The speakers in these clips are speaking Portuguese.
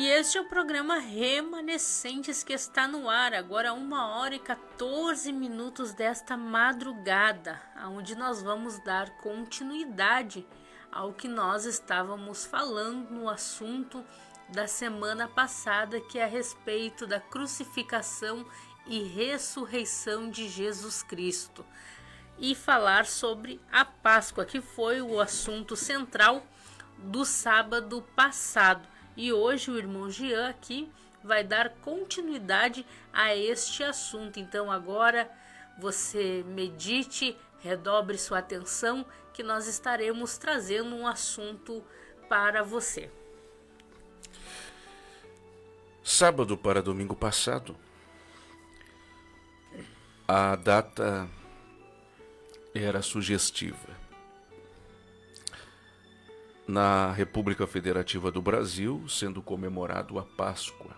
E este é o programa Remanescentes que está no ar, agora 1h14 desta madrugada, onde nós vamos dar continuidade ao que nós estávamos falando no assunto da semana passada, que é a respeito da crucificação e ressurreição de Jesus Cristo. E falar sobre a Páscoa, que foi o assunto central do sábado passado. E hoje o irmão Jean aqui vai dar continuidade a este assunto. Então agora você medite, redobre sua atenção, que nós estaremos trazendo um assunto para você. Sábado para domingo passado, a data era sugestiva. Na República Federativa do Brasil, sendo comemorado a Páscoa.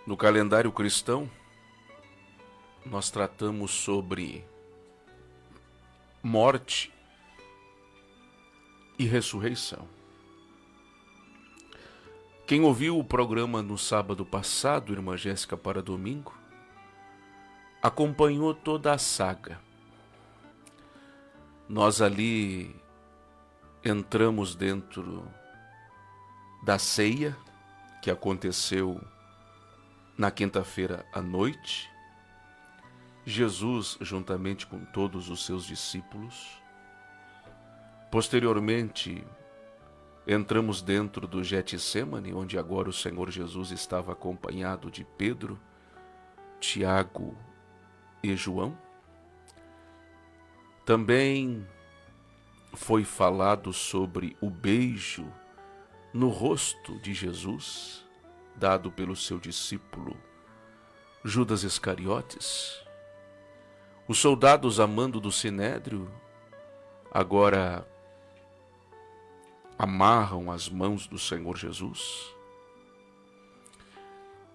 No calendário cristão, nós tratamos sobre morte e ressurreição. Quem ouviu o programa no sábado passado, Irmã Jéssica para domingo, acompanhou toda a saga. Nós ali entramos dentro da ceia que aconteceu na quinta-feira à noite. Jesus, juntamente com todos os seus discípulos. Posteriormente, entramos dentro do Getsêmani, onde agora o Senhor Jesus estava acompanhado de Pedro, Tiago e João. Também foi falado sobre o beijo no rosto de Jesus, dado pelo seu discípulo Judas Iscariotes. Os soldados a mando do Sinédrio agora amarram as mãos do Senhor Jesus.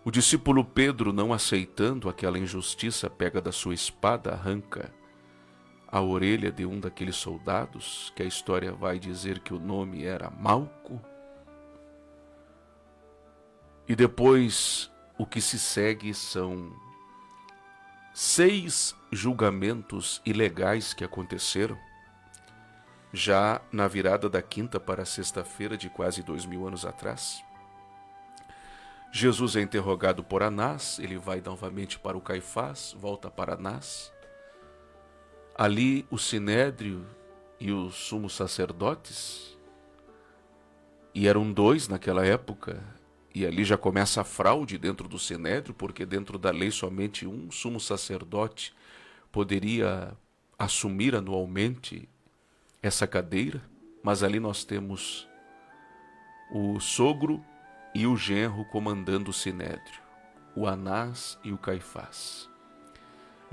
O discípulo Pedro, não aceitando aquela injustiça, pega da sua espada, arranca a orelha de um daqueles soldados, que a história vai dizer que o nome era Malco. E depois o que se segue são 6 julgamentos ilegais que aconteceram, já na virada da quinta para a sexta-feira de quase 2000 anos atrás. Jesus é interrogado por Anás, ele vai novamente para o Caifás, volta para Anás. Ali o Sinédrio e os sumos sacerdotes, e eram 2 naquela época, e ali já começa a fraude dentro do Sinédrio, porque dentro da lei somente um sumo sacerdote poderia assumir anualmente essa cadeira, mas ali nós temos o sogro e o genro comandando o Sinédrio, o Anás e o Caifás.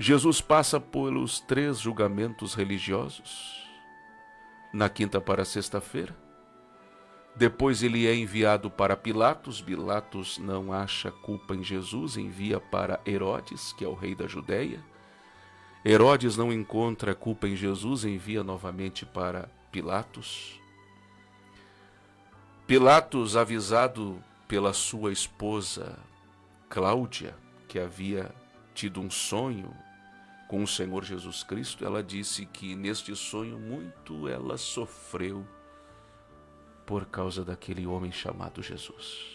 Jesus passa pelos 3 julgamentos religiosos, na quinta para a sexta-feira. Depois ele é enviado para Pilatos. Pilatos não acha culpa em Jesus, envia para Herodes, que é o rei da Judeia. Herodes não encontra culpa em Jesus, envia novamente para Pilatos. Pilatos, avisado pela sua esposa Cláudia, que havia tido um sonho com o Senhor Jesus Cristo, ela disse que neste sonho muito ela sofreu por causa daquele homem chamado Jesus.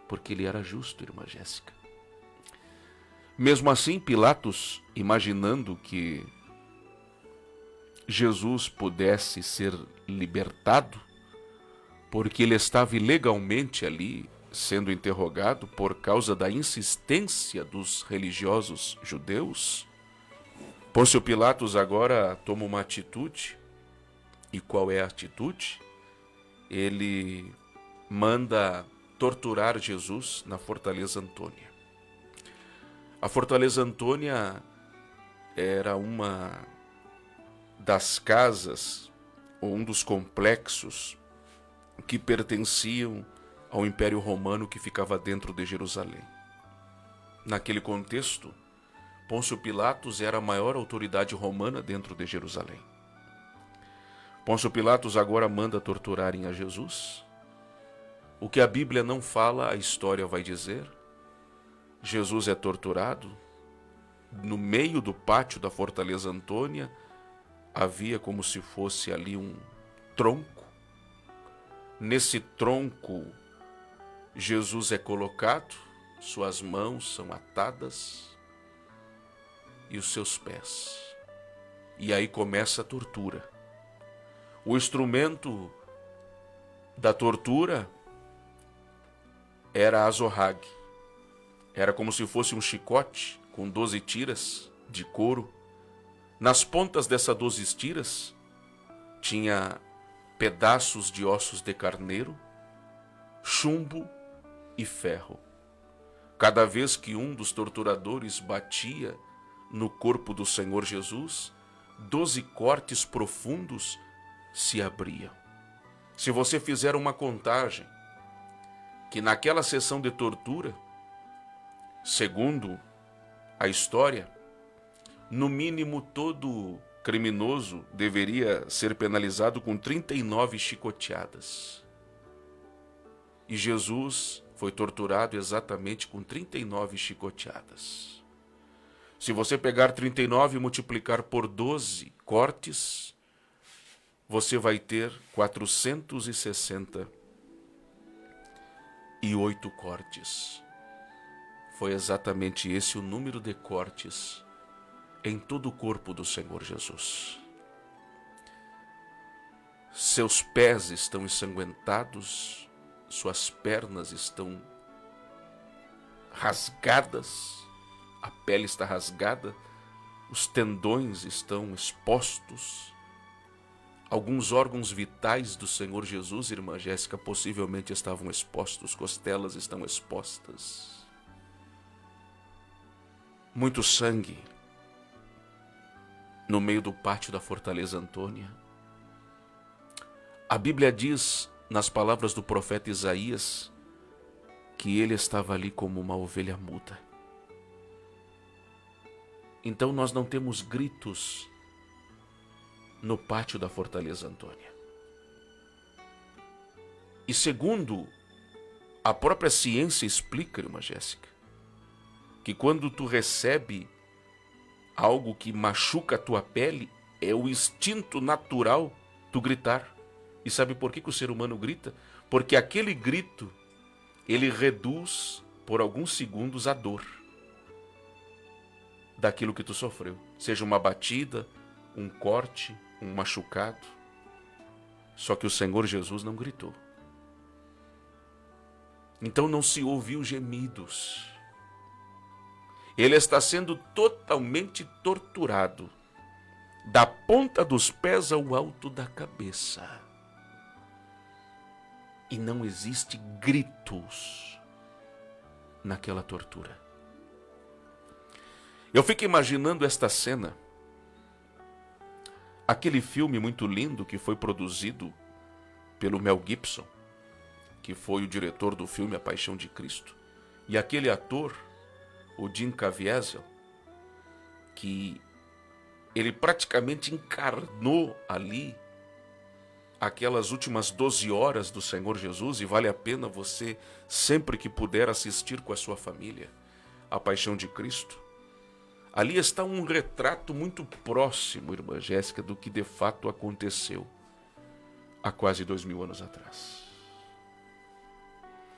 Porque ele era justo, irmã Jéssica. Mesmo assim, Pilatos, imaginando que Jesus pudesse ser libertado, porque ele estava ilegalmente ali sendo interrogado por causa da insistência dos religiosos judeus, Pôncio Pilatos agora toma uma atitude. E qual é a atitude? Ele manda torturar Jesus na Fortaleza Antônia. A Fortaleza Antônia era uma das casas, ou um dos complexos que pertenciam ao Império Romano, que ficava dentro de Jerusalém. Naquele contexto, Pôncio Pilatos era a maior autoridade romana dentro de Jerusalém. Pôncio Pilatos agora manda torturarem a Jesus, O que a Bíblia não fala, a história vai dizer. Jesus é torturado. No meio do pátio da Fortaleza Antônia, havia como se fosse ali um tronco. Nesse tronco, Jesus é colocado, suas mãos são atadas e os seus pés. E aí começa a tortura. O instrumento da tortura era a azorrague. Era como se fosse um chicote com 12 tiras de couro. Nas pontas dessas 12 tiras tinha pedaços de ossos de carneiro, chumbo e ferro. Cada vez que um dos torturadores batia no corpo do Senhor Jesus, 12 cortes profundos se abriam. Se você fizer uma contagem, que naquela sessão de tortura, segundo a história, no mínimo todo criminoso deveria ser penalizado com 39 chicoteadas. E Jesus foi torturado exatamente com 39 chicoteadas. Se você pegar 39 e multiplicar por 12 cortes, você vai ter 468 cortes. Foi exatamente esse o número de cortes em todo o corpo do Senhor Jesus. Seus pés estão ensanguentados, suas pernas estão rasgadas, a pele está rasgada, os tendões estão expostos. Alguns órgãos vitais do Senhor Jesus, irmã Jéssica, possivelmente estavam expostos, costelas estão expostas. Muito sangue no meio do pátio da Fortaleza Antônia. A Bíblia diz, nas palavras do profeta Isaías, que ele estava ali como uma ovelha muda. Então nós não temos gritos no pátio da Fortaleza Antônia. E segundo a própria ciência explica, irmã Jéssica, que quando tu recebe algo que machuca a tua pele, é o instinto natural tu gritar. E sabe por que o ser humano grita? Porque aquele grito, ele reduz por alguns segundos a dor daquilo que tu sofreu. Seja uma batida, um corte, um machucado. Só que o Senhor Jesus não gritou. Então não se ouviu gemidos. Ele está sendo totalmente torturado, da ponta dos pés ao alto da cabeça. E não existe gritos naquela tortura. Eu fico imaginando esta cena. Aquele filme muito lindo que foi produzido pelo Mel Gibson, que foi o diretor do filme A Paixão de Cristo. E aquele ator, o Jim Caviezel, que ele praticamente encarnou ali aquelas últimas 12 horas do Senhor Jesus, e vale a pena você, sempre que puder, assistir com a sua família A Paixão de Cristo. Ali está um retrato muito próximo, irmã Jéssica, do que de fato aconteceu há quase 2000 anos atrás.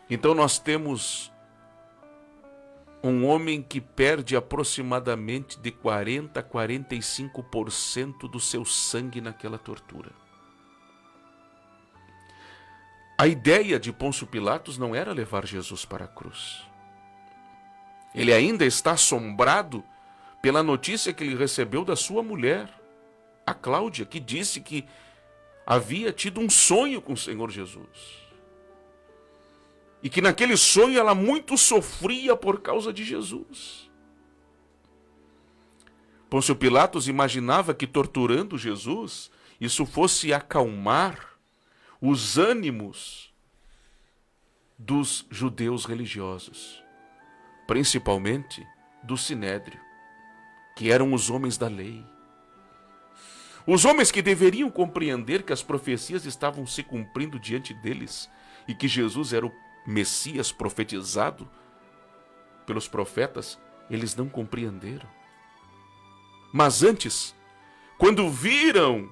Então nós temos um homem que perde aproximadamente de 40% a 45% do seu sangue naquela tortura. A ideia de Pôncio Pilatos não era levar Jesus para a cruz. Ele ainda está assombrado pela notícia que ele recebeu da sua mulher, a Cláudia, que disse que havia tido um sonho com o Senhor Jesus. E que naquele sonho ela muito sofria por causa de Jesus. Pôncio Pilatos imaginava que torturando Jesus, isso fosse acalmar os ânimos dos judeus religiosos, principalmente do Sinédrio, que eram os homens da lei. Os homens que deveriam compreender que as profecias estavam se cumprindo diante deles e que Jesus era o Messias profetizado pelos profetas, eles não compreenderam. Mas antes, quando viram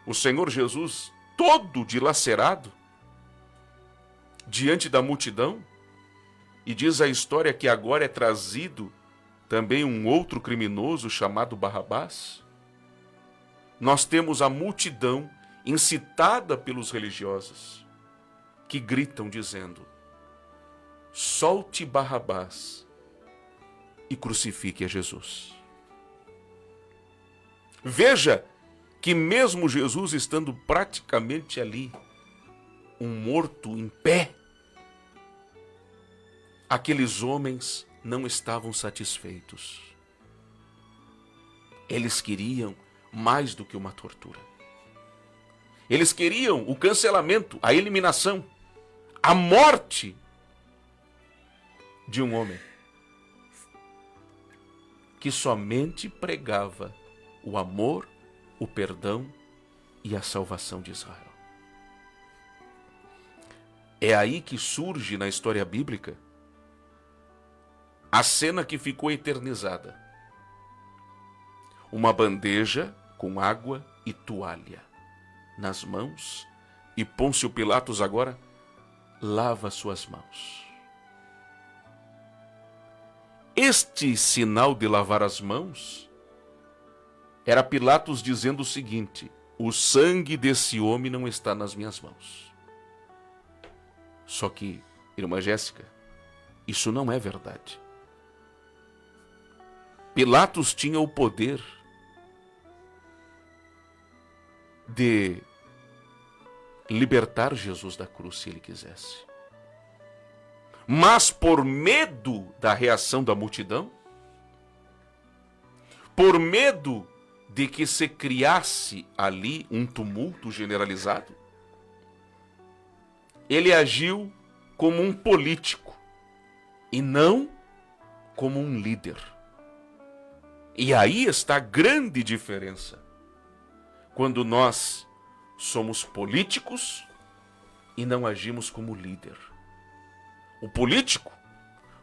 o Senhor Jesus todo dilacerado diante da multidão, e diz a história que agora é trazido também um outro criminoso chamado Barrabás, nós temos a multidão incitada pelos religiosos que gritam dizendo: solte Barrabás e crucifique a Jesus. Veja que mesmo Jesus estando praticamente ali, um morto em pé, aqueles homens não estavam satisfeitos. Eles queriam mais do que uma tortura. Eles queriam o cancelamento, a eliminação, a morte de um homem que somente pregava o amor, o perdão e a salvação de Israel. É aí que surge na história bíblica a cena que ficou eternizada. Uma bandeja com água e toalha nas mãos, e Pôncio Pilatos agora lava suas mãos. Este sinal de lavar as mãos era Pilatos dizendo o seguinte: o sangue desse homem não está nas minhas mãos. Só que, irmã Jéssica, isso não é verdade. Pilatos tinha o poder de libertar Jesus da cruz se ele quisesse. Mas por medo da reação da multidão, por medo de que se criasse ali um tumulto generalizado, ele agiu como um político e não como um líder. E aí está a grande diferença. Quando nós somos políticos e não agimos como líder. O político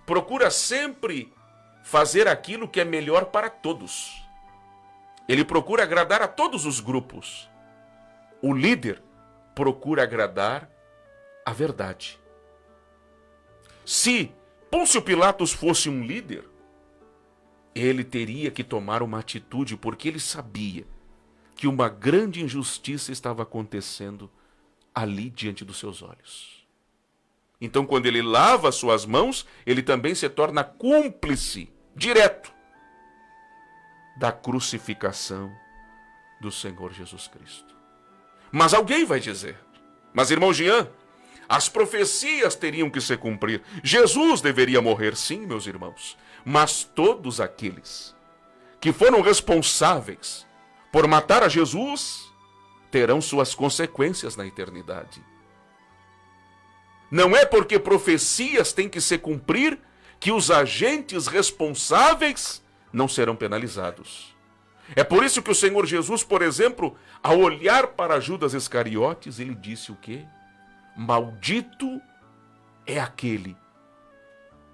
procura sempre fazer aquilo que é melhor para todos. Ele procura agradar a todos os grupos. O líder procura agradar a verdade. Se Pôncio Pilatos fosse um líder, ele teria que tomar uma atitude, porque ele sabia que uma grande injustiça estava acontecendo ali diante dos seus olhos. Então, quando ele lava suas mãos, ele também se torna cúmplice direto da crucificação do Senhor Jesus Cristo. Mas alguém vai dizer: mas irmão Jean, as profecias teriam que se cumprir. Jesus deveria morrer, sim, meus irmãos. Mas todos aqueles que foram responsáveis por matar a Jesus terão suas consequências na eternidade. Não é porque profecias têm que se cumprir que os agentes responsáveis não serão penalizados. É por isso que o Senhor Jesus, por exemplo, ao olhar para Judas Iscariotes, ele disse o quê? Maldito é aquele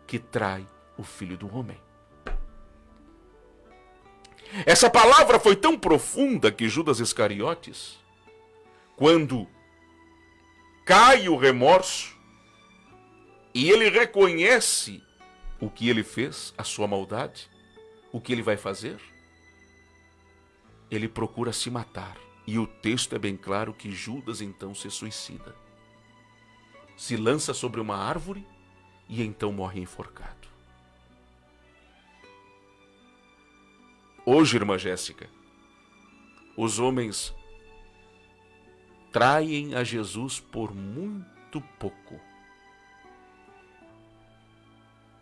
que trai o Filho do Homem. Essa palavra foi tão profunda que Judas Iscariotes, quando cai o remorso e ele reconhece o que ele fez, a sua maldade, o que ele vai fazer? Ele procura se matar. E o texto é bem claro que Judas então se suicida. Se lança sobre uma árvore e então morre enforcado. Hoje, irmã Jéssica, os homens traem a Jesus por muito pouco.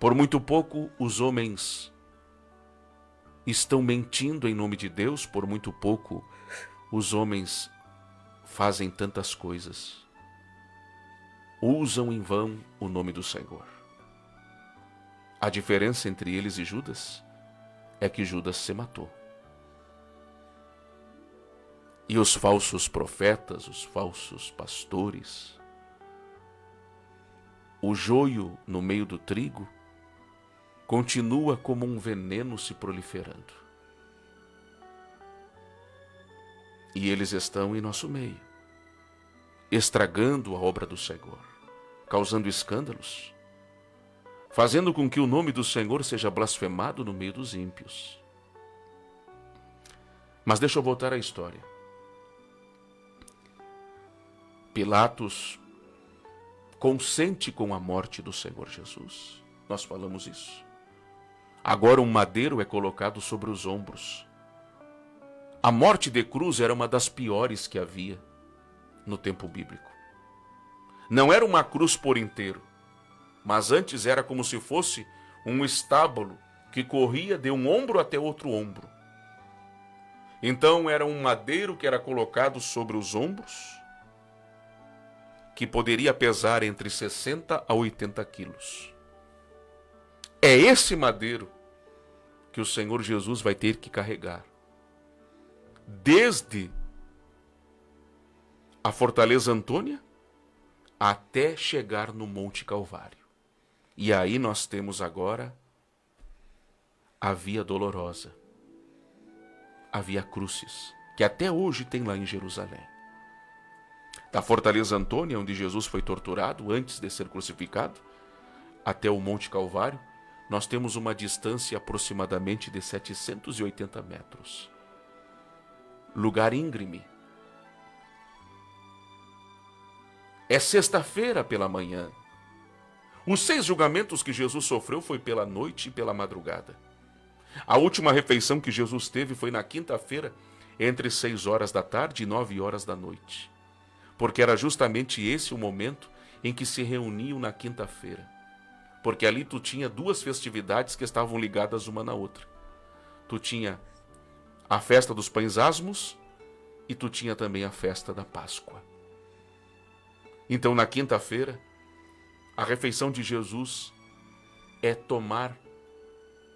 Por muito pouco, os homens estão mentindo em nome de Deus. Por muito pouco, os homens fazem tantas coisas. Usam em vão o nome do Senhor. A diferença entre eles e Judas é que Judas se matou. E os falsos profetas, os falsos pastores, o joio no meio do trigo, continua como um veneno se proliferando. E eles estão em nosso meio, estragando a obra do Senhor, causando escândalos, fazendo com que o nome do Senhor seja blasfemado no meio dos ímpios. Mas deixa eu voltar à história. Pilatos consente com a morte do Senhor Jesus. Nós falamos isso. Agora um madeiro é colocado sobre os ombros. A morte de cruz era uma das piores que havia no tempo bíblico. Não era uma cruz por inteiro, mas antes era como se fosse um estábulo que corria de um ombro até outro ombro. Então era um madeiro que era colocado sobre os ombros, que poderia pesar entre 60 a 80 quilos. É esse madeiro que o Senhor Jesus vai ter que carregar, desde a Fortaleza Antônia até chegar no Monte Calvário. E aí nós temos agora a Via Dolorosa, a Via Crucis, que até hoje tem lá em Jerusalém. Da Fortaleza Antônia, onde Jesus foi torturado antes de ser crucificado, até o Monte Calvário, nós temos uma distância aproximadamente de 780 metros. Lugar íngreme. É sexta-feira pela manhã. Os 6 julgamentos que Jesus sofreu foi pela noite e pela madrugada. A última refeição que Jesus teve foi na quinta-feira, entre 6 horas da tarde e 9 horas da noite. Porque era justamente esse o momento em que se reuniam na quinta-feira. Porque ali tu tinha 2 festividades que estavam ligadas uma na outra. Tu tinha a festa dos pães asmos e tu tinha também a festa da Páscoa. Então, na quinta-feira, a refeição de Jesus é tomar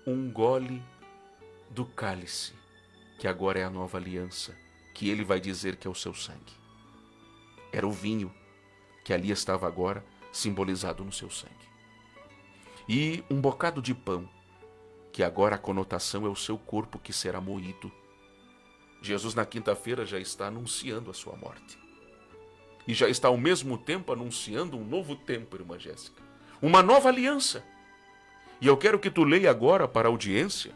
um gole do cálice, que agora é a nova aliança, que ele vai dizer que é o seu sangue. Era o vinho que ali estava agora simbolizado no seu sangue. E um bocado de pão, que agora a conotação é o seu corpo que será moído. Jesus na quinta-feira já está anunciando a sua morte. E já está ao mesmo tempo anunciando um novo tempo, irmã Jéssica. Uma nova aliança. E eu quero que tu leia agora para a audiência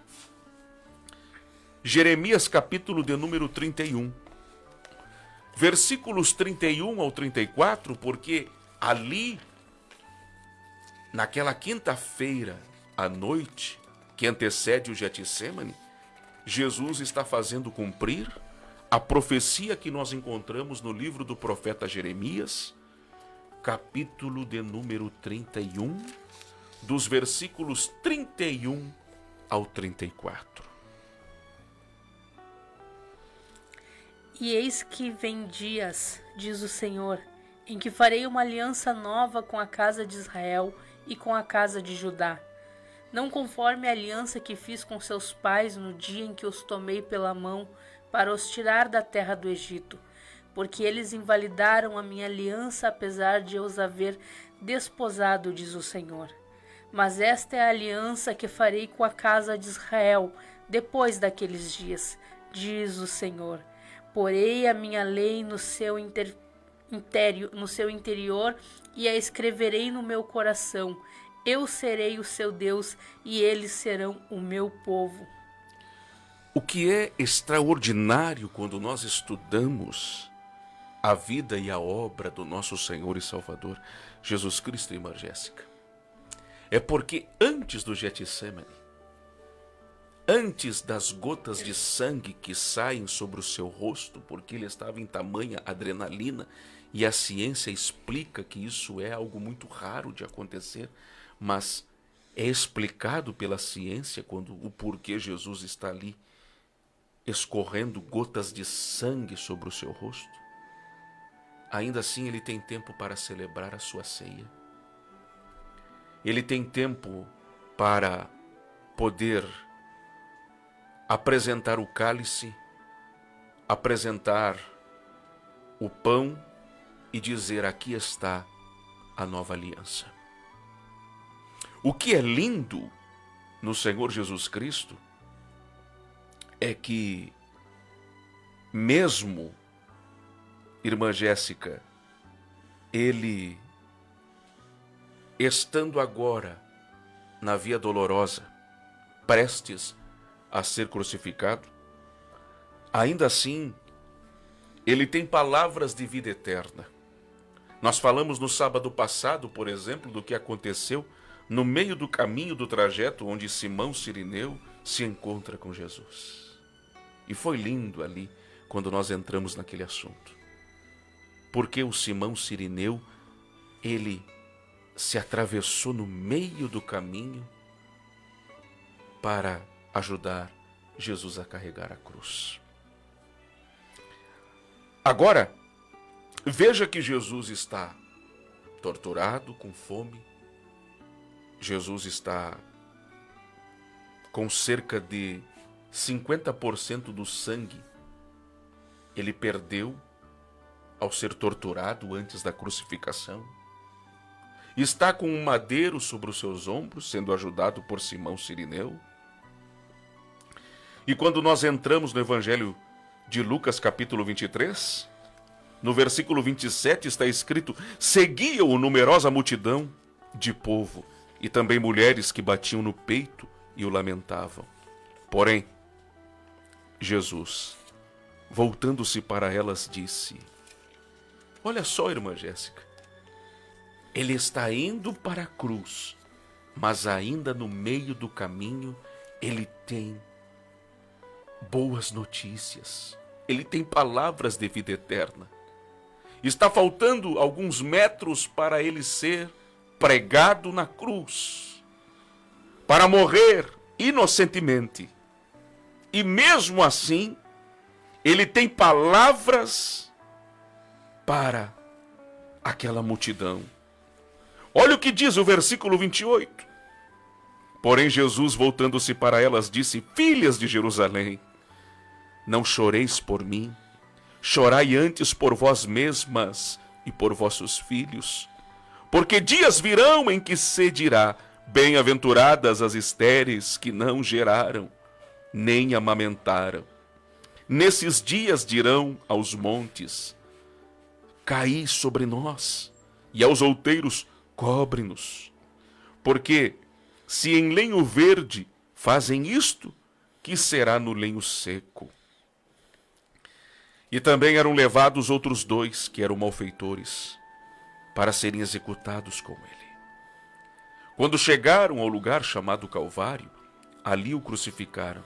Jeremias capítulo de número 31. Versículos 31 ao 34, porque ali, naquela quinta-feira à noite, que antecede o Getsemane, Jesus está fazendo cumprir a profecia que nós encontramos no livro do profeta Jeremias, capítulo de número 31, dos versículos 31 ao 34. E eis que vem dias, diz o Senhor, em que farei uma aliança nova com a casa de Israel e com a casa de Judá, não conforme a aliança que fiz com seus pais no dia em que os tomei pela mão para os tirar da terra do Egito, porque eles invalidaram a minha aliança, apesar de eu os haver desposado, diz o Senhor. Mas esta é a aliança que farei com a casa de Israel depois daqueles dias, diz o Senhor. Porei a minha lei no seu interior e a escreverei no meu coração. Eu serei o seu Deus e eles serão o meu povo. O que é extraordinário quando nós estudamos a vida e a obra do nosso Senhor e Salvador Jesus Cristo, irmã Jéssica, é porque antes do Getsemane, antes das gotas de sangue que saem sobre o seu rosto, porque ele estava em tamanha adrenalina, e a ciência explica que isso é algo muito raro de acontecer, mas é explicado pela ciência quando o porquê Jesus está ali escorrendo gotas de sangue sobre o seu rosto. Ainda assim ele tem tempo para celebrar a sua ceia. Ele tem tempo para poder apresentar o cálice apresentar o pão e dizer: aqui está a nova aliança. O que é lindo no Senhor Jesus Cristo é que, mesmo, irmã Jéssica, ele estando agora na via dolorosa, prestes a ser crucificado, ainda assim, ele tem palavras de vida eterna. Nós falamos no sábado passado, por exemplo, do que aconteceu no meio do caminho do trajeto onde Simão Cirineu se encontra com Jesus. E foi lindo ali quando nós entramos naquele assunto. Porque o Simão Cirineu, ele se atravessou no meio do caminho para ajudar Jesus a carregar a cruz. Agora, veja que Jesus está torturado, com fome. Jesus está com cerca de 50% do sangue. Ele perdeu ao ser torturado antes da crucificação. Está com um madeiro sobre os seus ombros, sendo ajudado por Simão Cirineu. E quando nós entramos no Evangelho de Lucas, capítulo 23, no versículo 27 está escrito: seguia-o numerosa multidão de povo, e também mulheres que batiam no peito e o lamentavam. Porém, Jesus, voltando-se para elas, disse: olha só, irmã Jéssica, ele está indo para a cruz, mas ainda no meio do caminho ele tem boas notícias, ele tem palavras de vida eterna. Está faltando alguns metros para ele ser pregado na cruz, para morrer inocentemente. E mesmo assim, ele tem palavras para aquela multidão. Olha o que diz o versículo 28. Porém Jesus, voltando-se para elas, disse: filhas de Jerusalém, não choreis por mim, chorai antes por vós mesmas e por vossos filhos. Porque dias virão em que se dirá: bem-aventuradas as estéreis que não geraram, nem amamentaram. Nesses dias dirão aos montes: caí sobre nós, e aos outeiros: cobre-nos. Porque se em lenho verde fazem isto, que será no lenho seco? E também eram levados outros dois, que eram malfeitores, para serem executados com ele. Quando chegaram ao lugar chamado Calvário, ali o crucificaram,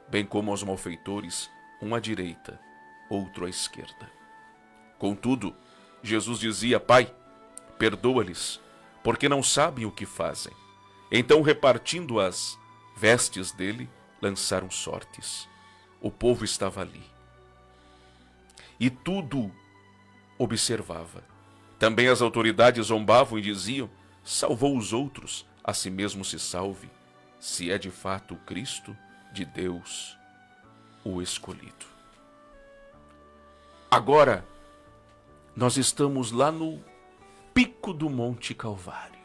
bem como aos malfeitores, um à direita, outro à esquerda. Contudo, Jesus dizia: Pai, perdoa-lhes, porque não sabem o que fazem. Então, repartindo as vestes dele, lançaram sortes. O povo estava ali e tudo observava. Também as autoridades zombavam e diziam: salvou os outros, a si mesmo se salve, se é de fato o Cristo de Deus, o escolhido. Agora, nós estamos lá no pico do Monte Calvário.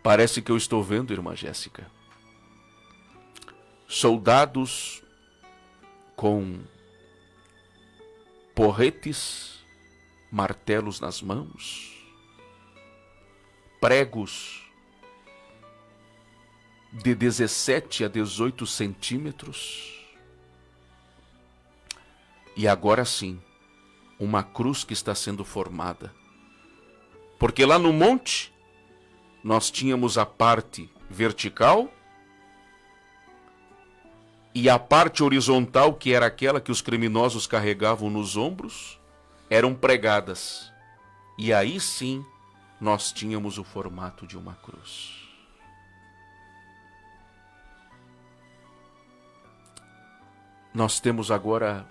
Parece que eu estou vendo, irmã Jéssica, soldados com porretes, martelos nas mãos, pregos de 17 a 18 centímetros, e agora sim, uma cruz que está sendo formada. Porque lá no monte, nós tínhamos a parte vertical e a parte horizontal, que era aquela que os criminosos carregavam nos ombros, eram pregadas. E aí sim, nós tínhamos o formato de uma cruz. Nós temos agora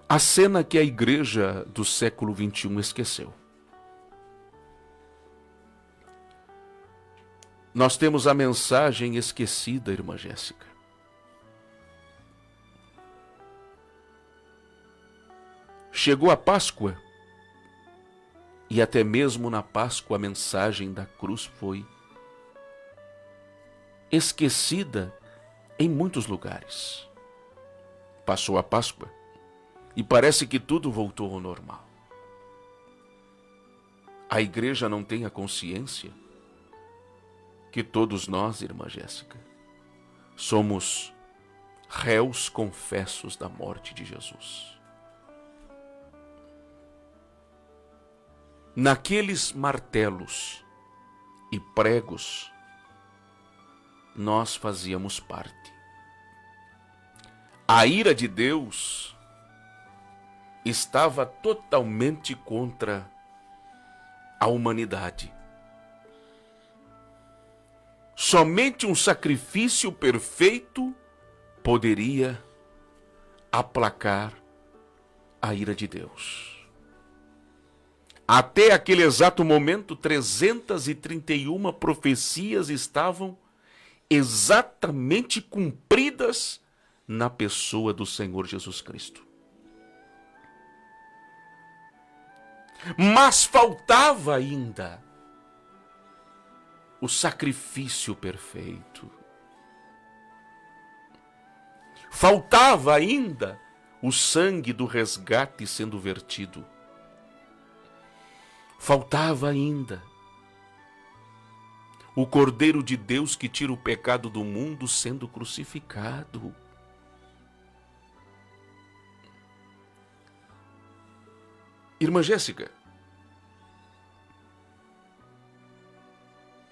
a cena que a igreja do século XXI esqueceu. nós temos a mensagem esquecida, irmã Jéssica. Chegou a Páscoa, e até mesmo na Páscoa a mensagem da cruz foi esquecida em muitos lugares. Passou a Páscoa e parece que tudo voltou ao normal. A igreja não tem a consciência que todos nós, irmã Jéssica, somos réus confessos da morte de Jesus. Naqueles martelos e pregos, nós fazíamos parte. A ira de Deus estava totalmente contra a humanidade. Somente um sacrifício perfeito poderia aplacar a ira de Deus. Até aquele exato momento, 331 profecias estavam exatamente cumpridas na pessoa do Senhor Jesus Cristo. Mas faltava ainda o sacrifício perfeito. Faltava ainda o sangue do resgate sendo vertido. Faltava ainda o Cordeiro de Deus que tira o pecado do mundo sendo crucificado. Irmã Jéssica,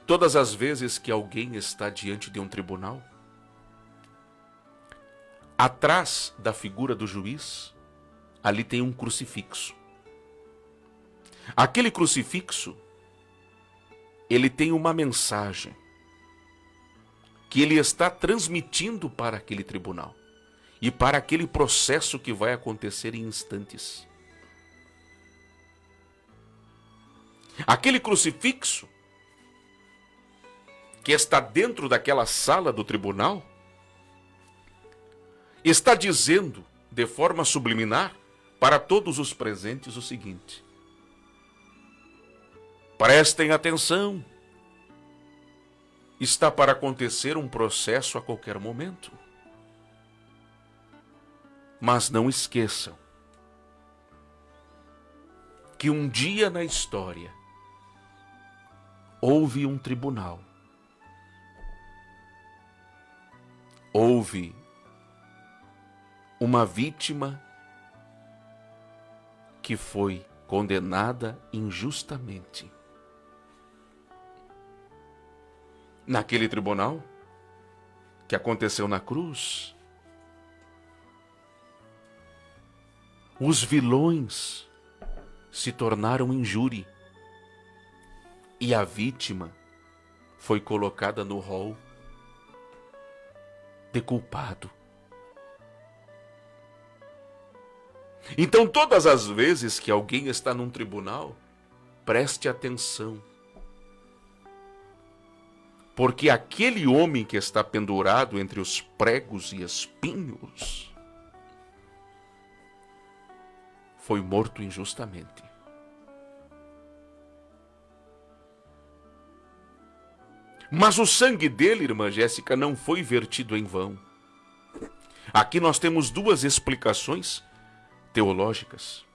todas as vezes que alguém está diante de um tribunal, atrás da figura do juiz, ali tem um crucifixo. Aquele crucifixo, ele tem uma mensagem que ele está transmitindo para aquele tribunal e para aquele processo que vai acontecer em instantes. Aquele crucifixo que está dentro daquela sala do tribunal está dizendo de forma subliminar para todos os presentes o seguinte: prestem atenção, está para acontecer um processo a qualquer momento. Mas não esqueçam que um dia na história houve um tribunal, houve uma vítima que foi condenada injustamente. Naquele tribunal que aconteceu na cruz, os vilões se tornaram em júri e a vítima foi colocada no rol de culpado. Então, todas as vezes que alguém está num tribunal, preste atenção. Porque aquele homem que está pendurado entre os pregos e espinhos foi morto injustamente. Mas o sangue dele, irmã Jéssica, não foi vertido em vão. Aqui nós temos duas explicações teológicas.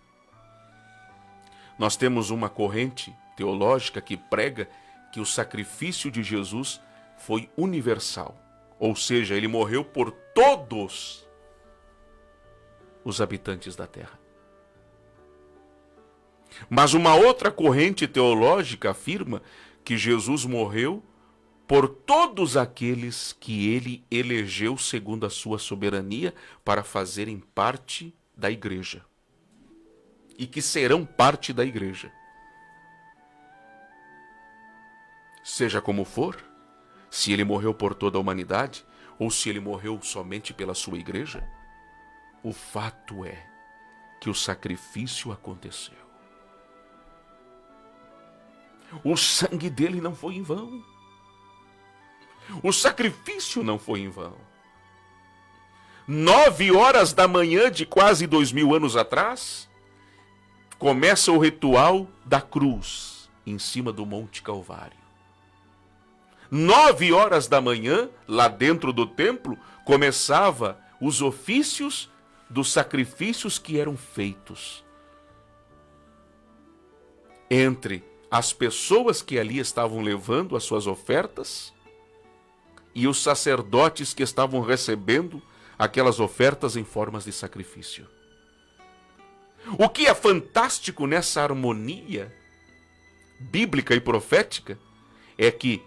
Nós temos uma corrente teológica que prega que o sacrifício de Jesus foi universal, ou seja, ele morreu por todos os habitantes da terra. Mas uma outra corrente teológica afirma que Jesus morreu por todos aqueles que ele elegeu segundo a sua soberania para fazerem parte da igreja e que serão parte da igreja. Seja como for, se ele morreu por toda a humanidade ou se ele morreu somente pela sua igreja, o fato é que o sacrifício aconteceu. O sangue dele não foi em vão. O sacrifício não foi em vão. 9 horas da manhã de quase 2000 anos atrás, começa o ritual da cruz em cima do Monte Calvário. 9 horas da manhã, lá dentro do templo, começava os ofícios dos sacrifícios que eram feitos entre as pessoas que ali estavam levando as suas ofertas e os sacerdotes que estavam recebendo aquelas ofertas em formas de sacrifício. O que é fantástico nessa harmonia bíblica e profética é que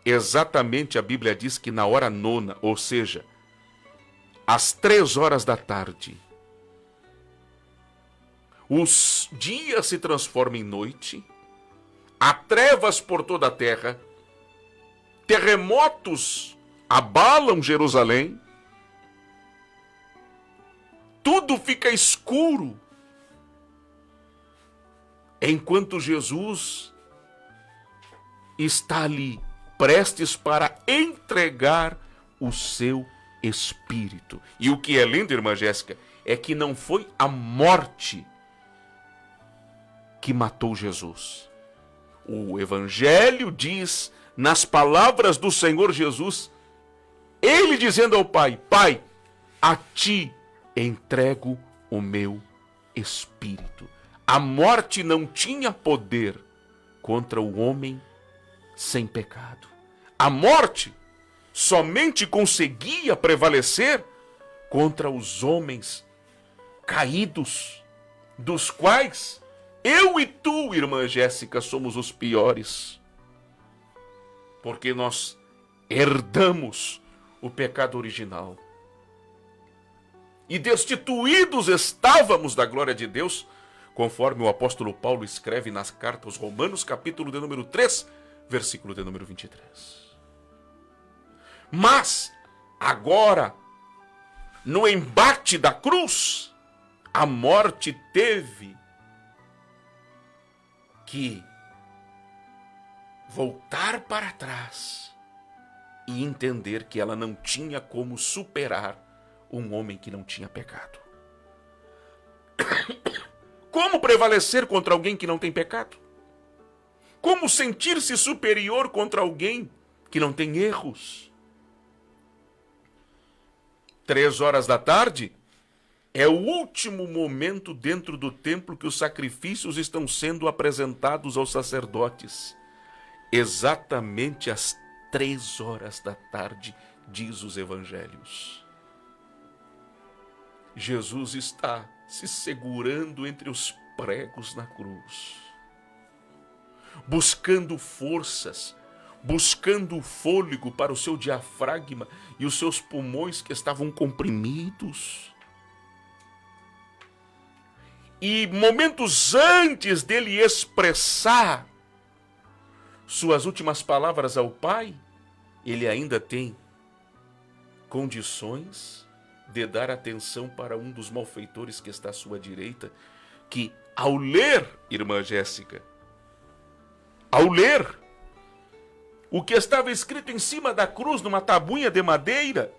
exatamente a Bíblia diz que na hora nona, ou seja, às 3 horas da tarde, os dias se transformam em noite, há trevas por toda a terra, terremotos abalam Jerusalém, tudo fica escuro, enquanto Jesus está ali, prestes para entregar o seu Espírito. E o que é lindo, irmã Jéssica, é que não foi a morte que matou Jesus. O Evangelho diz, nas palavras do Senhor Jesus, ele dizendo ao Pai: Pai, a ti entrego o meu Espírito. A morte não tinha poder contra o homem sem pecado. A morte somente conseguia prevalecer contra os homens caídos, dos quais eu e tu, irmã Jéssica, somos os piores. Porque nós herdamos o pecado original. E destituídos estávamos da glória de Deus, conforme o apóstolo Paulo escreve nas cartas aos Romanos, capítulo de número 3, versículo de número 23. Mas, agora, no embate da cruz, a morte teve que voltar para trás e entender que ela não tinha como superar um homem que não tinha pecado. Como prevalecer contra alguém que não tem pecado? Como sentir-se superior contra alguém que não tem erros? 3 horas da tarde é o último momento dentro do templo que os sacrifícios estão sendo apresentados aos sacerdotes. Exatamente às 3 horas da tarde, diz os evangelhos. Jesus está se segurando entre os pregos na cruz, buscando forças, buscando fôlego para o seu diafragma e os seus pulmões que estavam comprimidos. E momentos antes dele expressar suas últimas palavras ao Pai, ele ainda tem condições de dar atenção para um dos malfeitores que está à sua direita, que ao ler, irmã Jéssica, ao ler o que estava escrito em cima da cruz, numa tabuinha de madeira,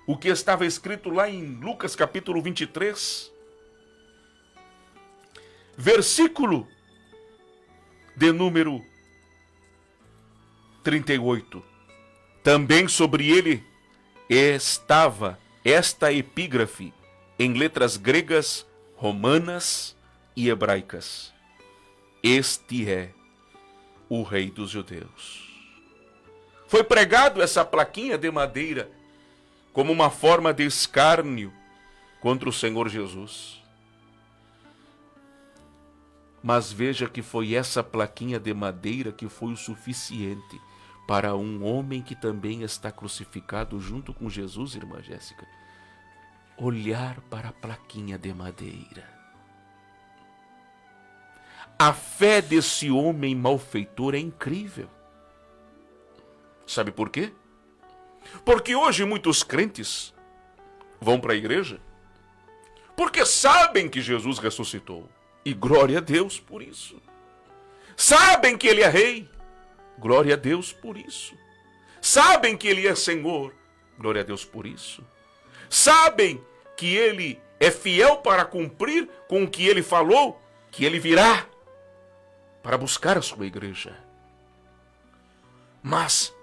o que estava escrito lá em Lucas capítulo 23, versículo de número 38. Também sobre ele estava esta epígrafe em letras gregas, romanas e hebraicas: Este é o Rei dos Judeus. Foi pregado essa plaquinha de madeira como uma forma de escárnio contra o Senhor Jesus. Mas veja que foi essa plaquinha de madeira que foi o suficiente para um homem que também está crucificado junto com Jesus, irmã Jéssica, olhar para a plaquinha de madeira. A fé desse homem malfeitor é incrível. Sabe por quê? Porque hoje muitos crentes vão para a igreja porque sabem que Jesus ressuscitou. E glória a Deus por isso. Sabem que ele é rei. Glória a Deus por isso. Sabem que Ele é Senhor. Glória a Deus por isso. Sabem que Ele é fiel para cumprir com o que Ele falou, que Ele virá para buscar a sua igreja. Mas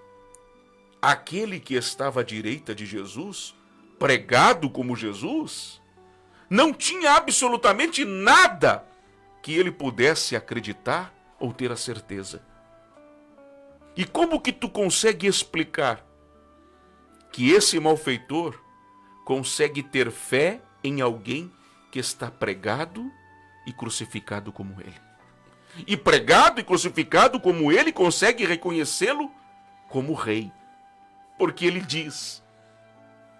aquele que estava à direita de Jesus, pregado como Jesus, não tinha absolutamente nada que ele pudesse acreditar ou ter a certeza. E como que tu consegue explicar que esse malfeitor consegue ter fé em alguém que está pregado e crucificado como ele? E pregado e crucificado como ele, consegue reconhecê-lo como rei. Porque ele diz: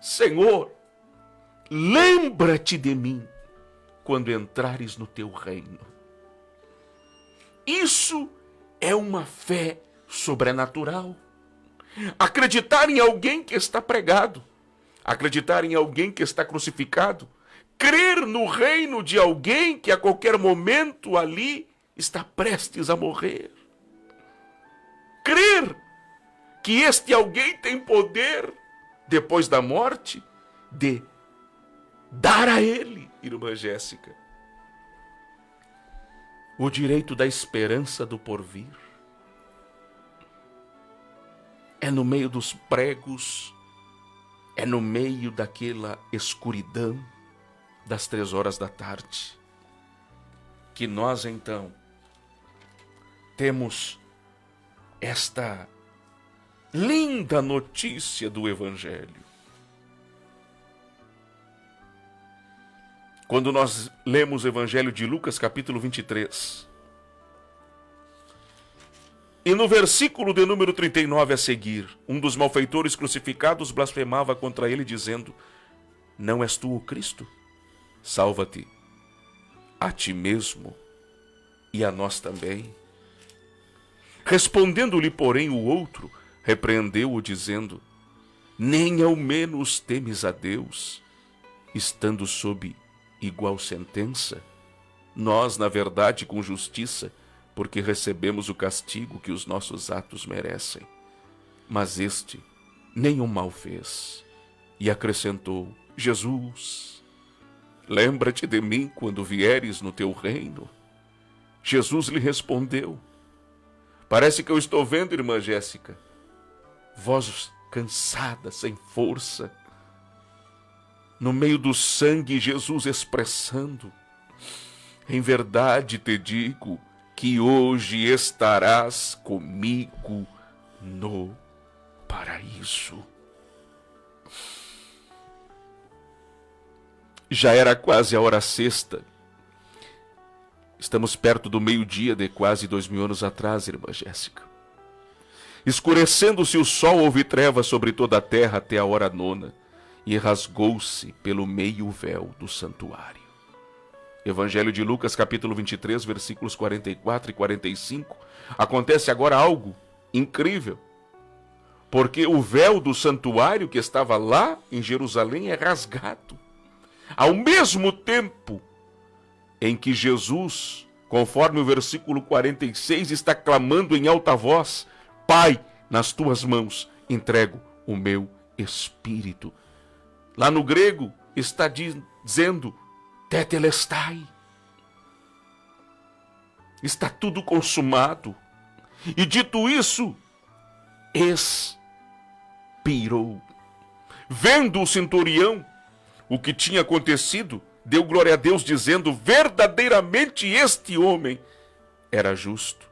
Senhor, lembra-te de mim quando entrares no teu reino. Isso é uma fé sobrenatural. Acreditar em alguém que está pregado, acreditar em alguém que está crucificado, crer no reino de alguém que a qualquer momento ali está prestes a morrer. Crer que este alguém tem poder, depois da morte, de dar a ele, irmã Jéssica, o direito da esperança do porvir. É no meio dos pregos, é no meio daquela escuridão das 3 horas da tarde, que nós então temos esta linda notícia do Evangelho. Quando nós lemos o Evangelho de Lucas, capítulo 23, e no versículo de número 39 a seguir, um dos malfeitores crucificados blasfemava contra ele, dizendo: Não és tu o Cristo? Salva-te a ti mesmo e a nós também. Respondendo-lhe, porém, o outro, repreendeu-o, dizendo: Nem ao menos temes a Deus, estando sob igual sentença? Nós, na verdade, com justiça, porque recebemos o castigo que os nossos atos merecem. Mas este nenhum mal fez. E acrescentou: Jesus, lembra-te de mim quando vieres no teu reino. Jesus lhe respondeu: Parece que eu estou vendo, irmã Jéssica, voz cansada, sem força, no meio do sangue, Jesus expressando: Em verdade te digo que hoje estarás comigo no paraíso. Já era quase a hora sexta. Estamos perto do meio-dia de quase 2000 anos atrás, irmã Jéssica. Escurecendo-se o sol, houve trevas sobre toda a terra até a hora 9, e rasgou-se pelo meio o véu do santuário. Evangelho de Lucas, capítulo 23, versículos 44 e 45. Acontece agora algo incrível, porque o véu do santuário que estava lá em Jerusalém é rasgado. Ao mesmo tempo em que Jesus, conforme o versículo 46, está clamando em alta voz: Pai, nas tuas mãos entrego o meu espírito. Lá no grego está dizendo tetelestai. Está tudo consumado. E dito isso, expirou. Vendo o centurião o que tinha acontecido, deu glória a Deus, dizendo: verdadeiramente este homem era justo.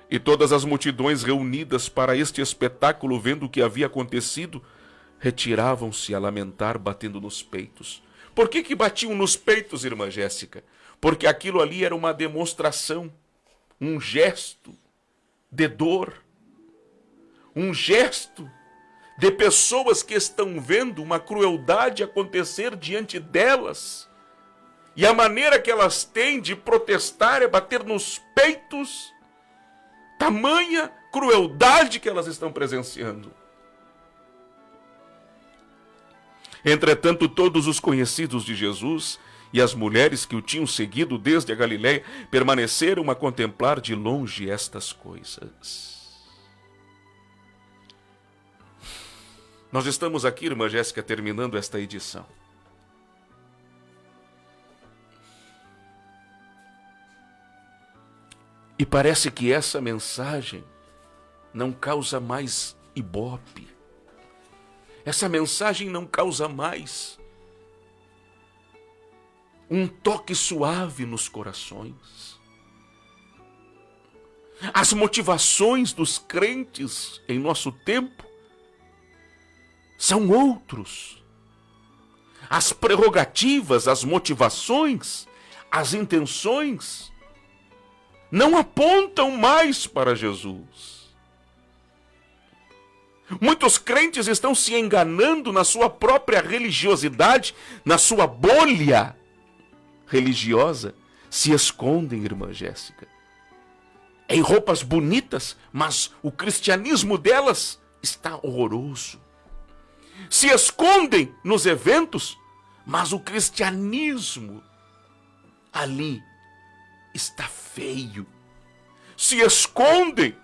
E todas as multidões reunidas para este espetáculo, vendo o que havia acontecido, retiravam-se a lamentar, batendo nos peitos. Por que batiam nos peitos, irmã Jéssica? Porque aquilo ali era uma demonstração, um gesto de dor, um gesto de pessoas que estão vendo uma crueldade acontecer diante delas. E a maneira que elas têm de protestar é bater nos peitos, tamanha crueldade que elas estão presenciando. Entretanto, todos os conhecidos de Jesus e as mulheres que o tinham seguido desde a Galiléia permaneceram a contemplar de longe estas coisas. Nós estamos aqui, irmã Jéssica, terminando esta edição. E parece que essa mensagem não causa mais ibope. Essa mensagem não causa mais um toque suave nos corações. As motivações dos crentes em nosso tempo são outros. As prerrogativas, as motivações, as intenções não apontam mais para Jesus. Muitos crentes estão se enganando na sua própria religiosidade, na sua bolha religiosa, se escondem, irmã Jéssica, em roupas bonitas, mas o cristianismo delas está horroroso. Se escondem nos eventos, mas o cristianismo ali está feio. Se escondem,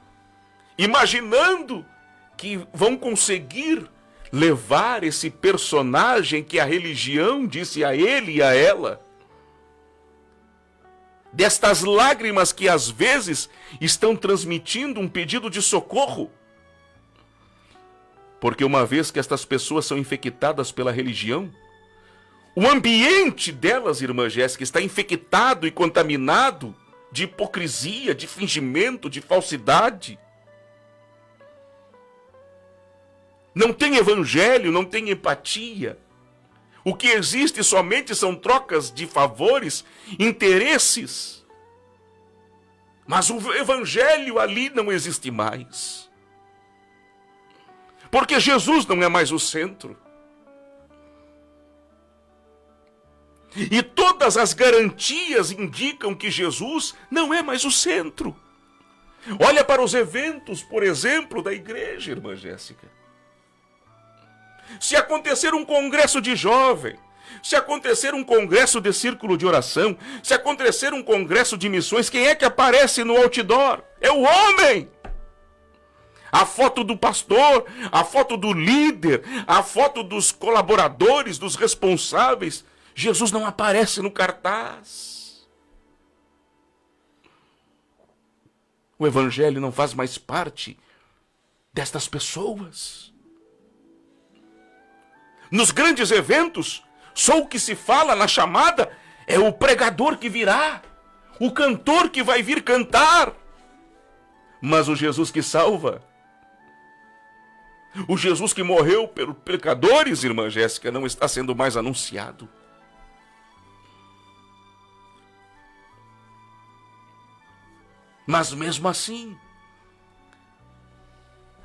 imaginando que vão conseguir levar esse personagem que a religião disse a ele e a ela, destas lágrimas que às vezes estão transmitindo um pedido de socorro. Porque uma vez que estas pessoas são infectadas pela religião, o ambiente delas, irmã Jéssica, está infectado e contaminado de hipocrisia, de fingimento, de falsidade. Não tem evangelho, não tem empatia. O que existe somente são trocas de favores, interesses. Mas o evangelho ali não existe mais. Porque Jesus não é mais o centro. E todas as garantias indicam que Jesus não é mais o centro. Olha para os eventos, por exemplo, da igreja, irmã Jéssica. Se acontecer um congresso de jovem, se acontecer um congresso de círculo de oração, se acontecer um congresso de missões, quem é que aparece no outdoor? É o homem! A foto do pastor, a foto do líder, a foto dos colaboradores, dos responsáveis. Jesus não aparece no cartaz. O evangelho não faz mais parte destas pessoas. Nos grandes eventos, só o que se fala na chamada é o pregador que virá, o cantor que vai vir cantar. Mas o Jesus que salva, o Jesus que morreu pelos pecadores, irmã Jéssica, não está sendo mais anunciado. Mas mesmo assim,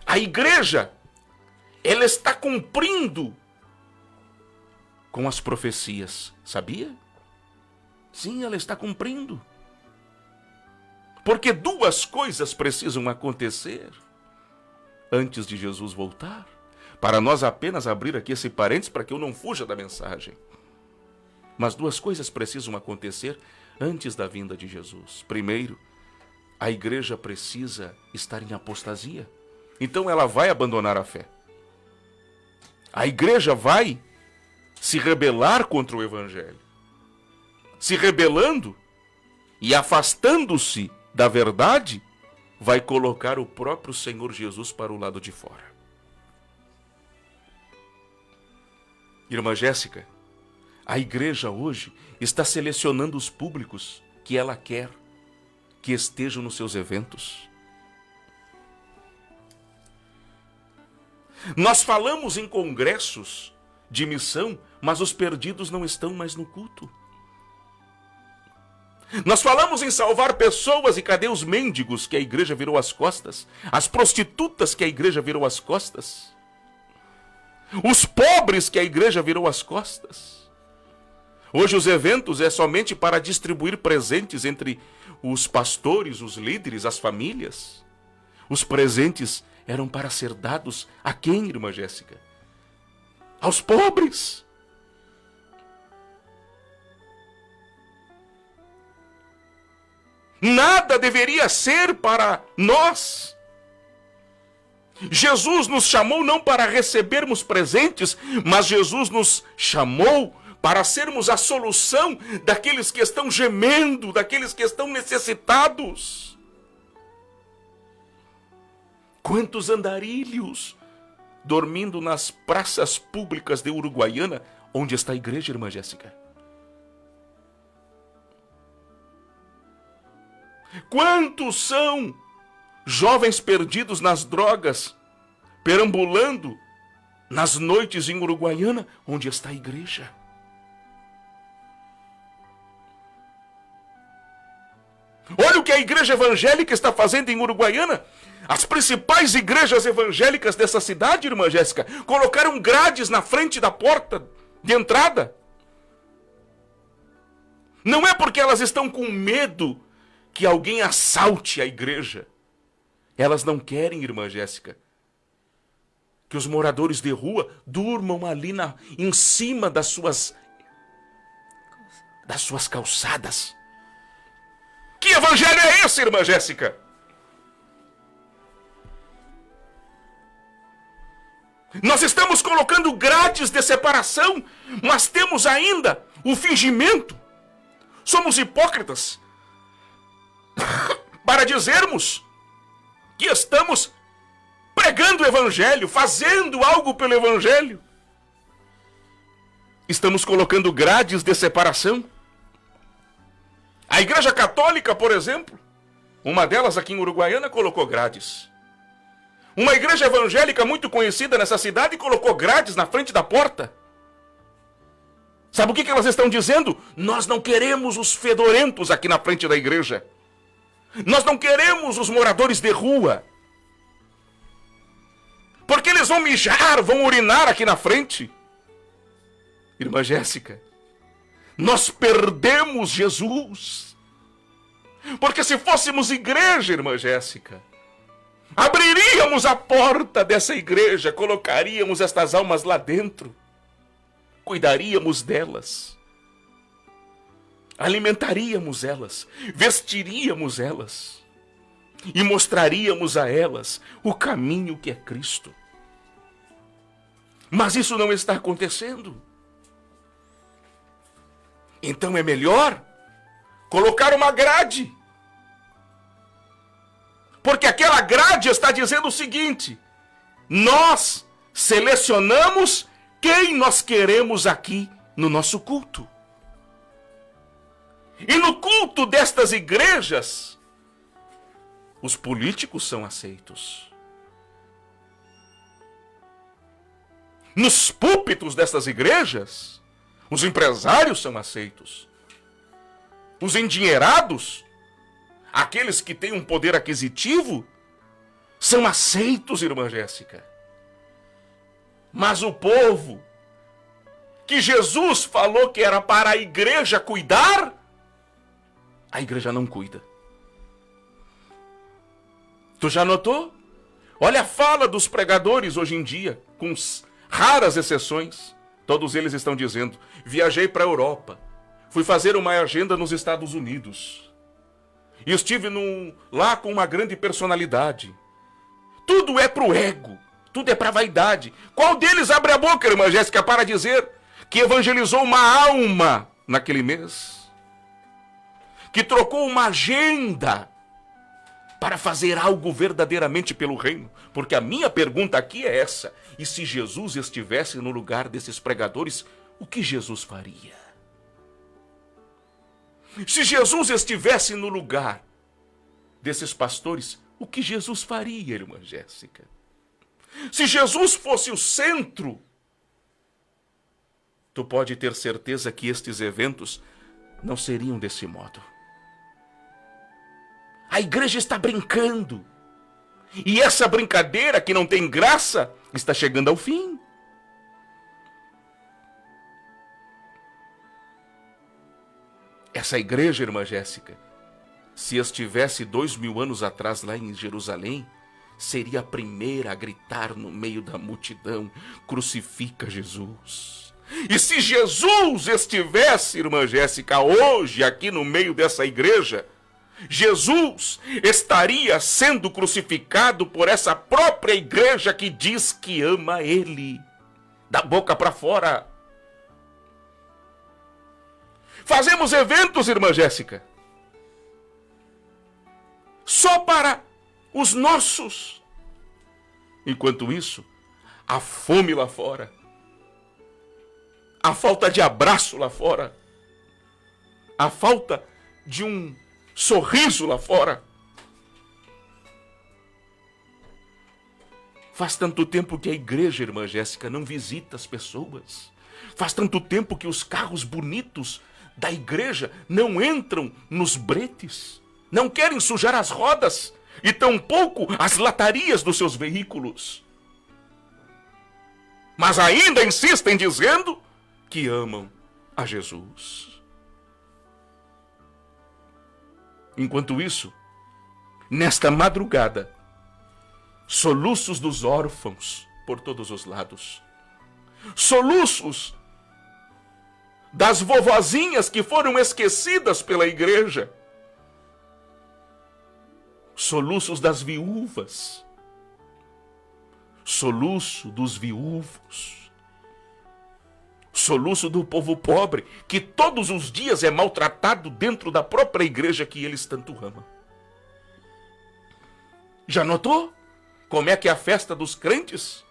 a igreja, ela está cumprindo com as profecias, sabia? Sim, ela está cumprindo. Porque duas coisas precisam acontecer antes de Jesus voltar. Para nós apenas abrir aqui esse parênteses para que eu não fuja da mensagem. Mas duas coisas precisam acontecer antes da vinda de Jesus. Primeiro, a igreja precisa estar em apostasia. Então ela vai abandonar a fé. A igreja vai se rebelar contra o evangelho. Se rebelando e afastando-se da verdade, vai colocar o próprio Senhor Jesus para o lado de fora. Irmã Jéssica, a igreja hoje está selecionando os públicos que ela quer que estejam nos seus eventos. Nós falamos em congressos de missão, mas os perdidos não estão mais no culto. Nós falamos em salvar pessoas e cadê os mendigos que a igreja virou as costas? As prostitutas que a igreja virou as costas? Os pobres que a igreja virou as costas? Hoje os eventos é somente para distribuir presentes entre os pastores, os líderes, as famílias. Os presentes eram para ser dados a quem, irmã Jéssica? Aos pobres. Nada deveria ser para nós. Jesus nos chamou não para recebermos presentes, mas Jesus nos chamou para sermos a solução daqueles que estão gemendo, daqueles que estão necessitados. Quantos andarilhos dormindo nas praças públicas de Uruguaiana, onde está a igreja, irmã Jéssica? Quantos são jovens perdidos nas drogas, perambulando nas noites em Uruguaiana, onde está a igreja? Olha o que a igreja evangélica está fazendo em Uruguaiana. As principais igrejas evangélicas dessa cidade, irmã Jéssica, colocaram grades na frente da porta de entrada. Não é porque elas estão com medo que alguém assalte a igreja. Elas não querem, irmã Jéssica, que os moradores de rua durmam ali em cima das suas calçadas. Que evangelho é esse, irmã Jéssica? Nós estamos colocando grades de separação, mas temos ainda o fingimento. Somos hipócritas para dizermos que estamos pregando o evangelho, fazendo algo pelo evangelho. Estamos colocando grades de separação. A Igreja Católica, por exemplo, uma delas aqui em Uruguaiana, colocou grades. Uma igreja evangélica muito conhecida nessa cidade colocou grades na frente da porta. Sabe o que elas estão dizendo? Nós não queremos os fedorentos aqui na frente da igreja. Nós não queremos os moradores de rua. Porque eles vão mijar, vão urinar aqui na frente. Irmã Jéssica, nós perdemos Jesus. Porque se fôssemos igreja, irmã Jéssica, abriríamos a porta dessa igreja, colocaríamos estas almas lá dentro, cuidaríamos delas, alimentaríamos elas, vestiríamos elas e mostraríamos a elas o caminho que é Cristo. Mas isso não está acontecendo. Então é melhor colocar uma grade. Porque aquela grade está dizendo o seguinte: nós selecionamos quem nós queremos aqui no nosso culto. E no culto destas igrejas, os políticos são aceitos. Nos púlpitos destas igrejas, os empresários são aceitos. Os endinheirados, aqueles que têm um poder aquisitivo, são aceitos, irmã Jéssica. Mas o povo, que Jesus falou que era para a igreja cuidar, a igreja não cuida. Tu já notou? Olha a fala dos pregadores hoje em dia, com raras exceções. Todos eles estão dizendo: viajei para a Europa, fui fazer uma agenda nos Estados Unidos, e estive lá com uma grande personalidade. Tudo é pro ego, tudo é pra vaidade. Qual deles abre a boca, irmã Jéssica, para dizer que evangelizou uma alma naquele mês? Que trocou uma agenda para fazer algo verdadeiramente pelo reino? Porque a minha pergunta aqui é essa: e se Jesus estivesse no lugar desses pregadores, o que Jesus faria? Se Jesus estivesse no lugar desses pastores, o que Jesus faria, irmã Jéssica? Se Jesus fosse o centro, tu pode ter certeza que estes eventos não seriam desse modo. A igreja está brincando. E essa brincadeira que não tem graça está chegando ao fim. Essa igreja, irmã Jéssica, se estivesse 2000 anos atrás lá em Jerusalém, seria a primeira a gritar no meio da multidão: crucifica Jesus. E se Jesus estivesse, irmã Jéssica, hoje aqui no meio dessa igreja, Jesus estaria sendo crucificado por essa própria igreja que diz que ama ele, da boca para fora. Fazemos eventos, irmã Jéssica, só para os nossos. Enquanto isso, a fome lá fora, a falta de abraço lá fora, a falta de um sorriso lá fora. Faz tanto tempo que a igreja, irmã Jéssica, não visita as pessoas. Faz tanto tempo que os carros bonitos da igreja não entram nos bretes, não querem sujar as rodas e tampouco as latarias dos seus veículos. Mas ainda insistem dizendo que amam a Jesus. Enquanto isso, nesta madrugada, soluços dos órfãos por todos os lados, soluços das vovozinhas que foram esquecidas pela igreja, soluços das viúvas, soluço dos viúvos, soluço do povo pobre, que todos os dias é maltratado dentro da própria igreja que eles tanto amam. Já notou como é que é a festa dos crentes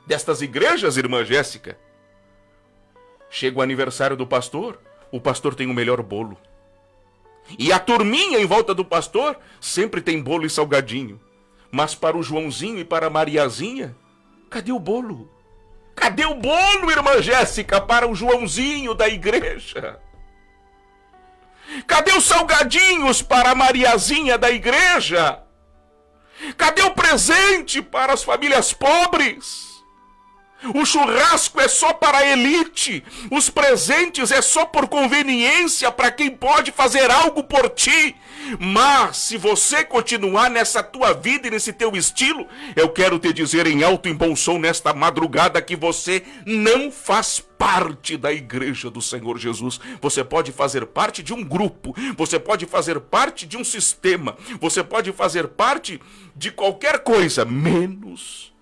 destas igrejas, irmã Jéssica? Chega o aniversário do pastor, o pastor tem o melhor bolo. E a turminha em volta do pastor sempre tem bolo e salgadinho. Mas para o Joãozinho e para a Mariazinha, cadê o bolo? Cadê o bolo, irmã Jéssica, para o Joãozinho da igreja? Cadê os salgadinhos para a Mariazinha da igreja? Cadê o presente para as famílias pobres? O churrasco é só para a elite. Os presentes é só por conveniência para quem pode fazer algo por ti. Mas se você continuar nessa tua vida e nesse teu estilo, eu quero te dizer em alto e bom som nesta madrugada que você não faz parte da igreja do Senhor Jesus. Você pode fazer parte de um grupo, você pode fazer parte de um sistema, você pode fazer parte de qualquer coisa, menos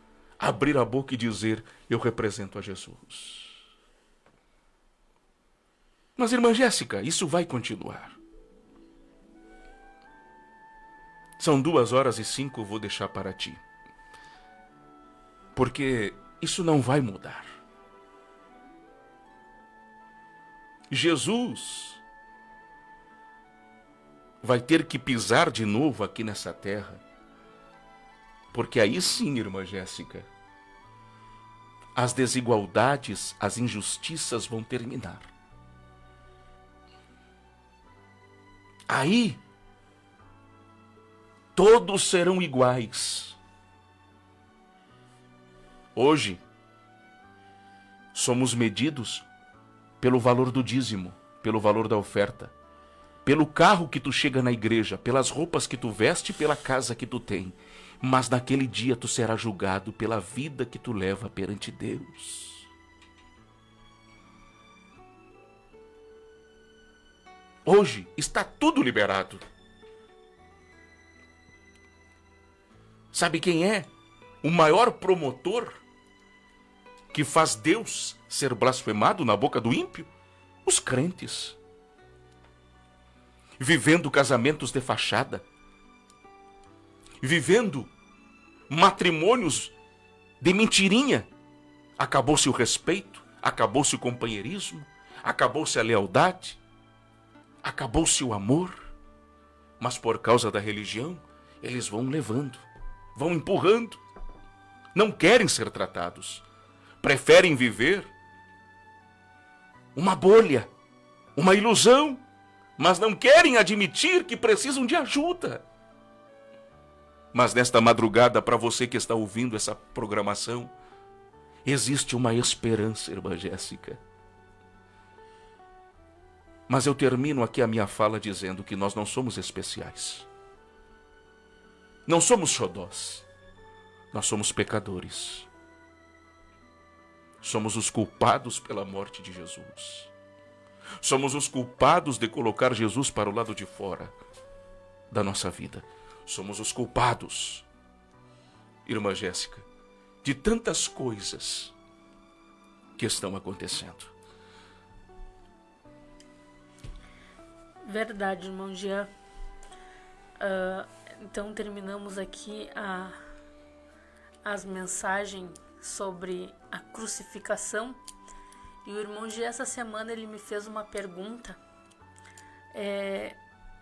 abrir a boca e dizer: eu represento a Jesus. Mas, irmã Jéssica, isso vai continuar. São 2h05, vou deixar para ti. Porque isso não vai mudar. Jesus vai ter que pisar de novo aqui nessa terra. Porque aí sim, irmã Jéssica, as desigualdades, as injustiças vão terminar. Aí, todos serão iguais. Hoje, somos medidos pelo valor do dízimo, pelo valor da oferta, pelo carro que tu chega na igreja, pelas roupas que tu veste, pela casa que tu tem. Mas naquele dia tu serás julgado pela vida que tu leva perante Deus. Hoje está tudo liberado. Sabe quem é o maior promotor que faz Deus ser blasfemado na boca do ímpio? Os crentes. Vivendo casamentos de fachada. Vivendo matrimônios de mentirinha. Acabou-se o respeito, acabou-se o companheirismo, acabou-se a lealdade, acabou-se o amor. Mas por causa da religião, eles vão levando, vão empurrando. Não querem ser tratados. Preferem viver uma bolha, uma ilusão, mas não querem admitir que precisam de ajuda. Mas nesta madrugada, para você que está ouvindo essa programação, existe uma esperança, irmã Jéssica. Mas eu termino aqui a minha fala dizendo que nós não somos especiais. Não somos xodós. Nós somos pecadores. Somos os culpados pela morte de Jesus. Somos os culpados de colocar Jesus para o lado de fora. da nossa vida. Somos os culpados, irmã Jéssica, de tantas coisas que estão acontecendo. Verdade, irmão Jean. Então terminamos aqui as mensagens sobre a crucificação. E o irmão Jean, essa semana, ele me fez uma pergunta.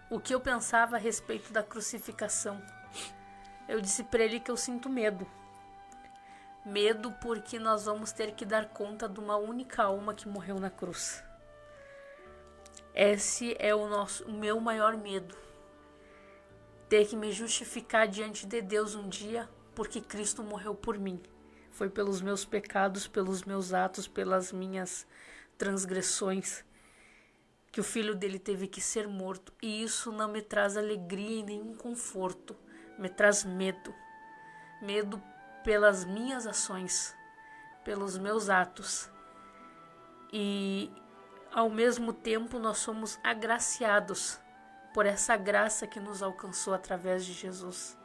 O que eu pensava a respeito da crucificação. Eu disse para ele que eu sinto medo. Medo porque nós vamos ter que dar conta de uma única alma que morreu na cruz. Esse é o meu maior medo. Ter que me justificar diante de Deus um dia porque Cristo morreu por mim. Foi pelos meus pecados, pelos meus atos, pelas minhas transgressões que o filho dele teve que ser morto. E isso não me traz alegria e nenhum conforto. Me traz medo. Medo pelas minhas ações, pelos meus atos. E ao mesmo tempo nós somos agraciados por essa graça que nos alcançou através de Jesus.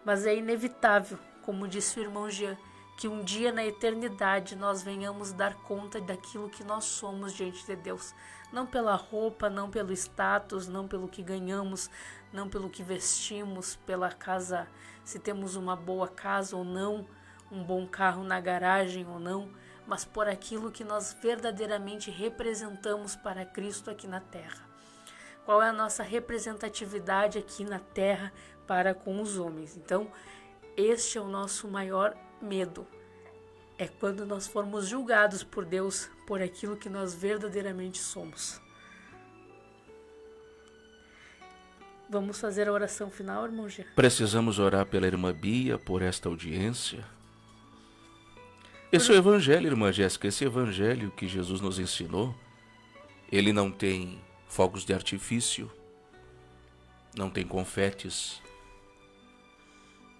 Mas é inevitável, como disse o irmão Jean, que um dia na eternidade nós venhamos dar conta daquilo que nós somos diante de Deus. Não pela roupa, não pelo status, não pelo que ganhamos, não pelo que vestimos, pela casa, se temos uma boa casa ou não, um bom carro na garagem ou não, mas por aquilo que nós verdadeiramente representamos para Cristo aqui na terra. Qual é a nossa representatividade aqui na terra para com os homens? Então, este é o nosso maior medo. É quando nós formos julgados por Deus por aquilo que nós verdadeiramente somos. Vamos fazer a oração final, irmão Jean? Precisamos orar pela irmã Bia, por esta audiência. Esse é o evangelho, irmã Jéssica, esse evangelho que Jesus nos ensinou, ele não tem fogos de artifício, não tem confetes.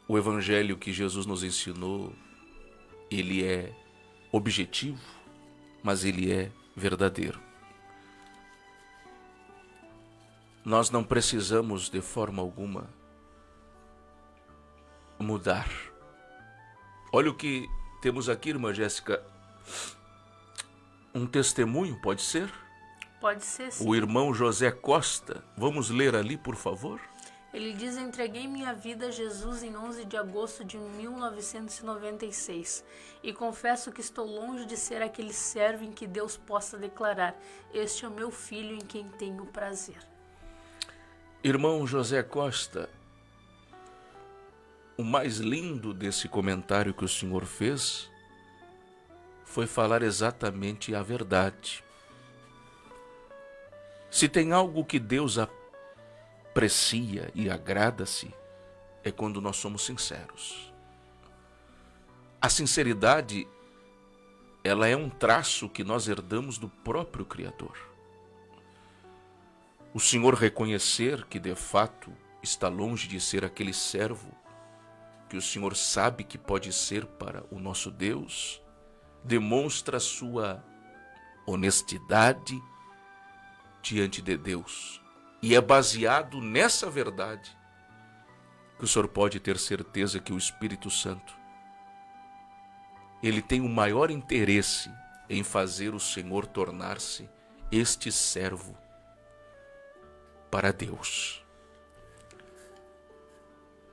O evangelho que Jesus nos ensinou, ele é objetivo, mas ele é verdadeiro. Nós não precisamos de forma alguma mudar. Olha o que temos aqui, irmã Jéssica. Um testemunho, pode ser? Pode ser, sim. O irmão José Costa. Vamos ler ali, por favor? Ele diz: entreguei minha vida a Jesus em 11 de agosto de 1996 e confesso que estou longe de ser aquele servo em que Deus possa declarar: este é o meu filho em quem tenho prazer. Irmão José Costa, o mais lindo desse comentário que o senhor fez foi falar exatamente a verdade. Se tem algo que Deus aprecia e agrada-se, é quando nós somos sinceros. A sinceridade, ela é um traço que nós herdamos do próprio Criador. O Senhor reconhecer que de fato está longe de ser aquele servo que o Senhor sabe que pode ser para o nosso Deus, demonstra sua honestidade diante de Deus. E é baseado nessa verdade que o Senhor pode ter certeza que o Espírito Santo, ele tem o maior interesse em fazer o Senhor tornar-se este servo para Deus.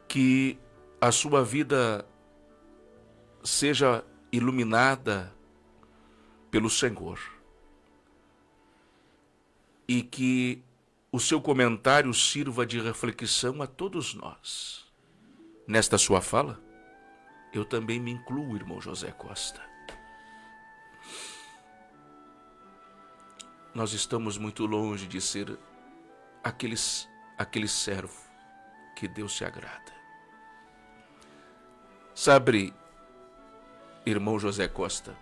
Que a sua vida seja iluminada pelo Senhor e que o seu comentário sirva de reflexão a todos nós. Nesta sua fala, eu também me incluo, irmão José Costa. Nós estamos muito longe de ser aquele servo que Deus se agrada. Sabe, irmão José Costa,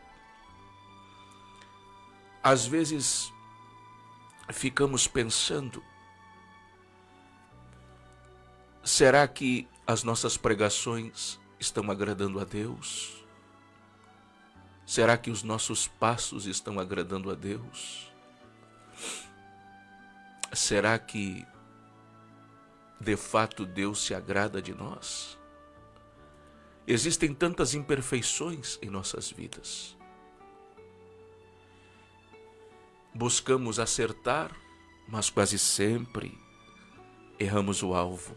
às vezes ficamos pensando, será que as nossas pregações estão agradando a Deus? Será que os nossos passos estão agradando a Deus? Será que de fato Deus se agrada de nós? Existem tantas imperfeições em nossas vidas. Buscamos acertar, mas quase sempre erramos o alvo.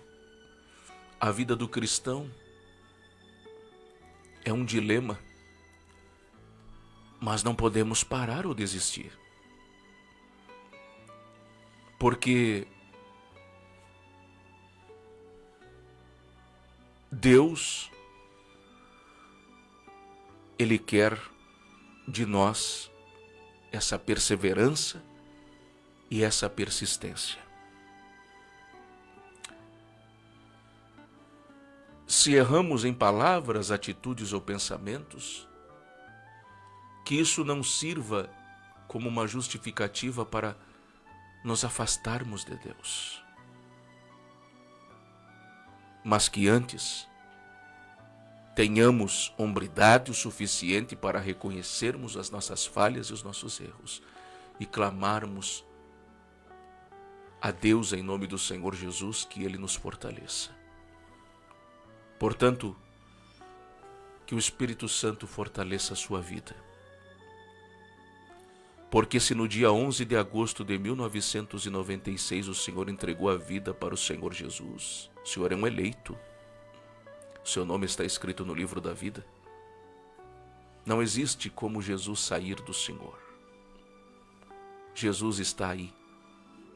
A vida do cristão é um dilema, mas não podemos parar ou desistir. Porque Deus, Ele quer de nós essa perseverança e essa persistência. Se erramos em palavras, atitudes ou pensamentos, que isso não sirva como uma justificativa para nos afastarmos de Deus, mas que antes tenhamos hombridade o suficiente para reconhecermos as nossas falhas e os nossos erros e clamarmos a Deus em nome do Senhor Jesus que Ele nos fortaleça. Portanto, que o Espírito Santo fortaleça a sua vida. Porque se no dia 11 de agosto de 1996 o Senhor entregou a vida para o Senhor Jesus, o Senhor é um eleito. O seu nome está escrito no livro da vida. Não existe como Jesus sair do Senhor. Jesus está aí,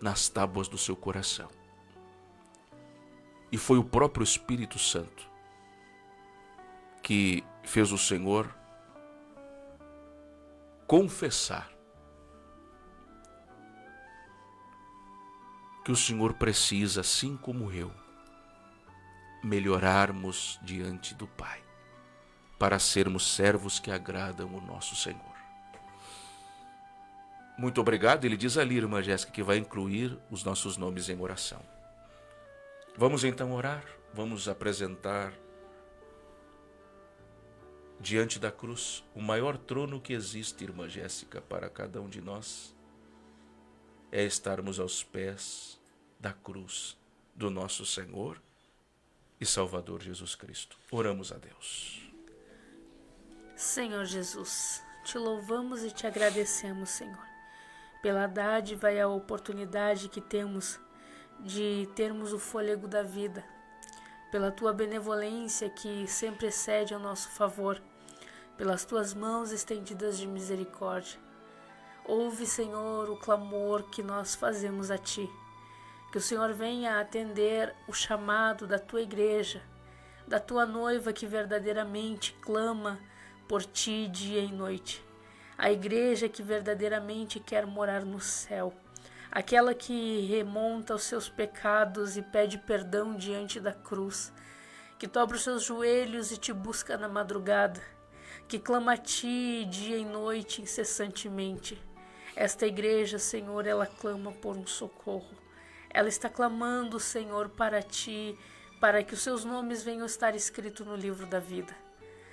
nas tábuas do seu coração. E foi o próprio Espírito Santo que fez o Senhor confessar que o Senhor precisa, assim como eu, melhorarmos diante do Pai, para sermos servos que agradam o nosso Senhor. Muito obrigado. Ele diz ali, irmã Jéssica, que vai incluir os nossos nomes em oração. Vamos então orar, vamos apresentar diante da cruz o maior trono que existe, irmã Jéssica, para cada um de nós, é estarmos aos pés da cruz do nosso Senhor e Salvador Jesus Cristo. Oramos a Deus. Senhor Jesus, te louvamos e te agradecemos, Senhor, pela dádiva e a oportunidade que temos de termos o fôlego da vida, pela tua benevolência que sempre excede ao nosso favor, pelas tuas mãos estendidas de misericórdia. Ouve, Senhor, o clamor que nós fazemos a ti. Que o Senhor venha atender o chamado da tua igreja, da tua noiva que verdadeiramente clama por ti dia e noite. A igreja que verdadeiramente quer morar no céu. Aquela que remonta os seus pecados e pede perdão diante da cruz. Que dobra os seus joelhos e te busca na madrugada. Que clama a ti dia e noite incessantemente. Esta igreja, Senhor, ela clama por um socorro. Ela está clamando, Senhor, para ti, para que os seus nomes venham estar escritos no livro da vida.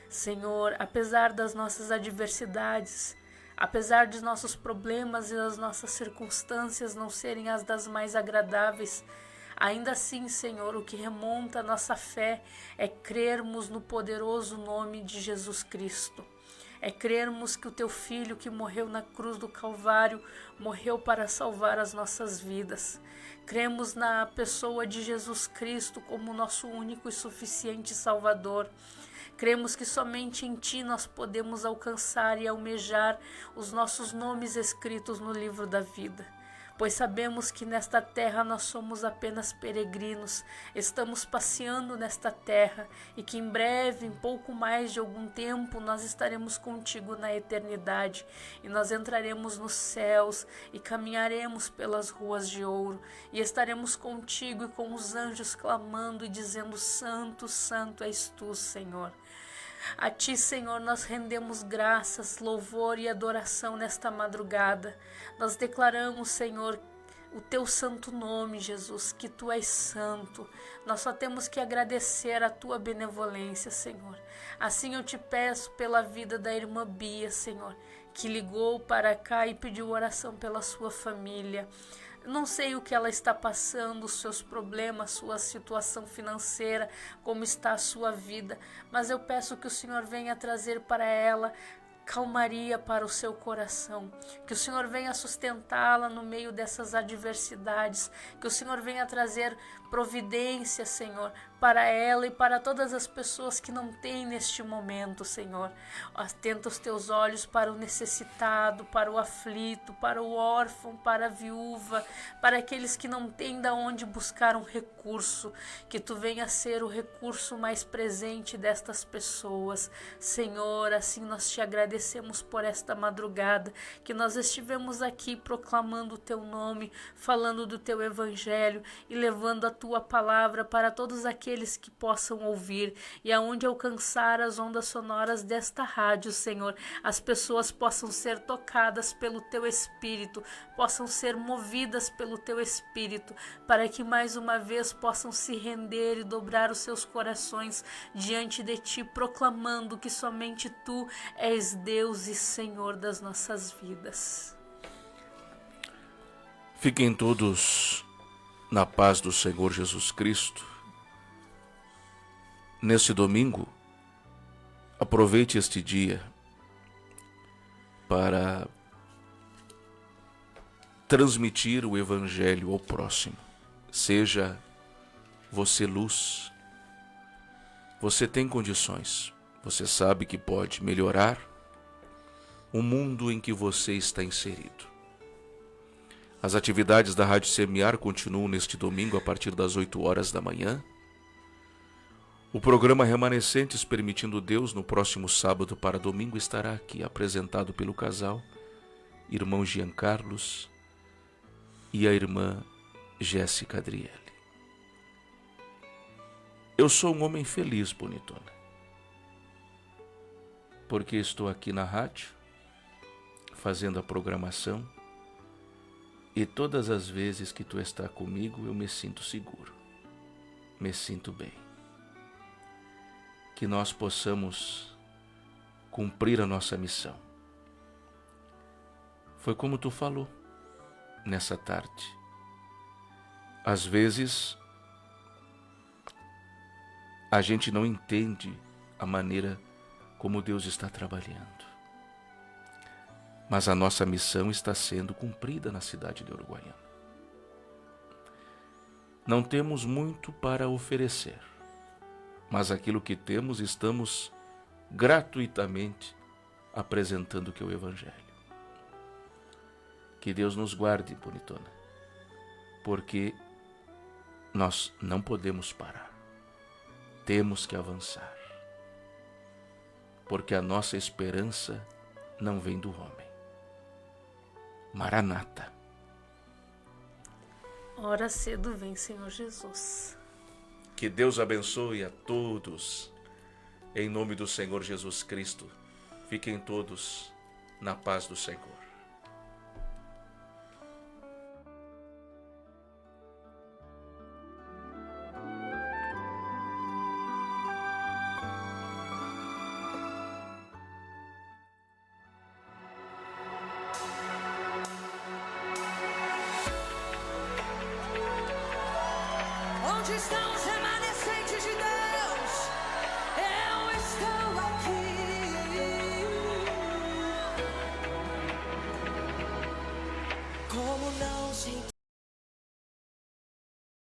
Senhor, apesar das nossas adversidades, apesar de nossos problemas e das nossas circunstâncias não serem as das mais agradáveis, ainda assim, Senhor, o que remonta a nossa fé é crermos no poderoso nome de Jesus Cristo. É crermos que o teu Filho que morreu na cruz do Calvário morreu para salvar as nossas vidas. Cremos na pessoa de Jesus Cristo como nosso único e suficiente Salvador. Cremos que somente em ti nós podemos alcançar e almejar os nossos nomes escritos no livro da vida. Pois sabemos que nesta terra nós somos apenas peregrinos, estamos passeando nesta terra e que em breve, em pouco mais de algum tempo, nós estaremos contigo na eternidade e nós entraremos nos céus e caminharemos pelas ruas de ouro e estaremos contigo e com os anjos clamando e dizendo: Santo, Santo és tu, Senhor. A ti, Senhor, nós rendemos graças, louvor e adoração nesta madrugada. Nós declaramos, Senhor, o teu santo nome, Jesus, que tu és santo. Nós só temos que agradecer a tua benevolência, Senhor. Assim eu te peço pela vida da irmã Bia, Senhor, que ligou para cá e pediu oração pela sua família. Não sei o que ela está passando, os seus problemas, sua situação financeira, como está a sua vida, mas eu peço que o Senhor venha trazer para ela calmaria para o seu coração, que o Senhor venha sustentá-la no meio dessas adversidades, que o Senhor venha trazer providência, Senhor, para ela e para todas as pessoas que não têm neste momento, Senhor. Atenta os teus olhos para o necessitado, para o aflito, para o órfão, para a viúva, para aqueles que não têm de onde buscar um recurso, que tu venha ser o recurso mais presente destas pessoas. Senhor, assim nós te agradecemos por esta madrugada, que nós estivemos aqui proclamando o teu nome, falando do teu evangelho e levando a tua palavra para todos aqueles que possam ouvir, e aonde alcançar as ondas sonoras desta rádio, Senhor, as pessoas possam ser tocadas pelo teu Espírito, possam ser movidas pelo teu Espírito, para que mais uma vez possam se render e dobrar os seus corações diante de ti, proclamando que somente tu és Deus e Senhor das nossas vidas. Fiquem todos na paz do Senhor Jesus Cristo. Neste domingo, aproveite este dia para transmitir o Evangelho ao próximo. Seja você luz. Você tem condições. Você sabe que pode melhorar o mundo em que você está inserido. As atividades da Rádio Semear continuam neste domingo a partir das 8 horas da manhã. O programa Remanescentes Permitindo Deus, no próximo sábado para domingo, estará aqui apresentado pelo casal, irmão Jean Carlos e a irmã Jéssica Adriele. Eu sou um homem feliz, bonitona, porque estou aqui na rádio, fazendo a programação, e todas as vezes que tu está comigo, eu me sinto seguro, me sinto bem. Que nós possamos cumprir a nossa missão. Foi como tu falou nessa tarde. Às vezes, a gente não entende a maneira como Deus está trabalhando. Mas a nossa missão está sendo cumprida na cidade de Uruguaiana. Não temos muito para oferecer, mas aquilo que temos estamos gratuitamente apresentando que é o Evangelho. Que Deus nos guarde, bonitona, porque nós não podemos parar. Temos que avançar, porque a nossa esperança não vem do homem. Maranata. Ora cedo vem, Senhor Jesus. Que Deus abençoe a todos. Em nome do Senhor Jesus Cristo. Fiquem todos na paz do Senhor. Onde estão os remédios?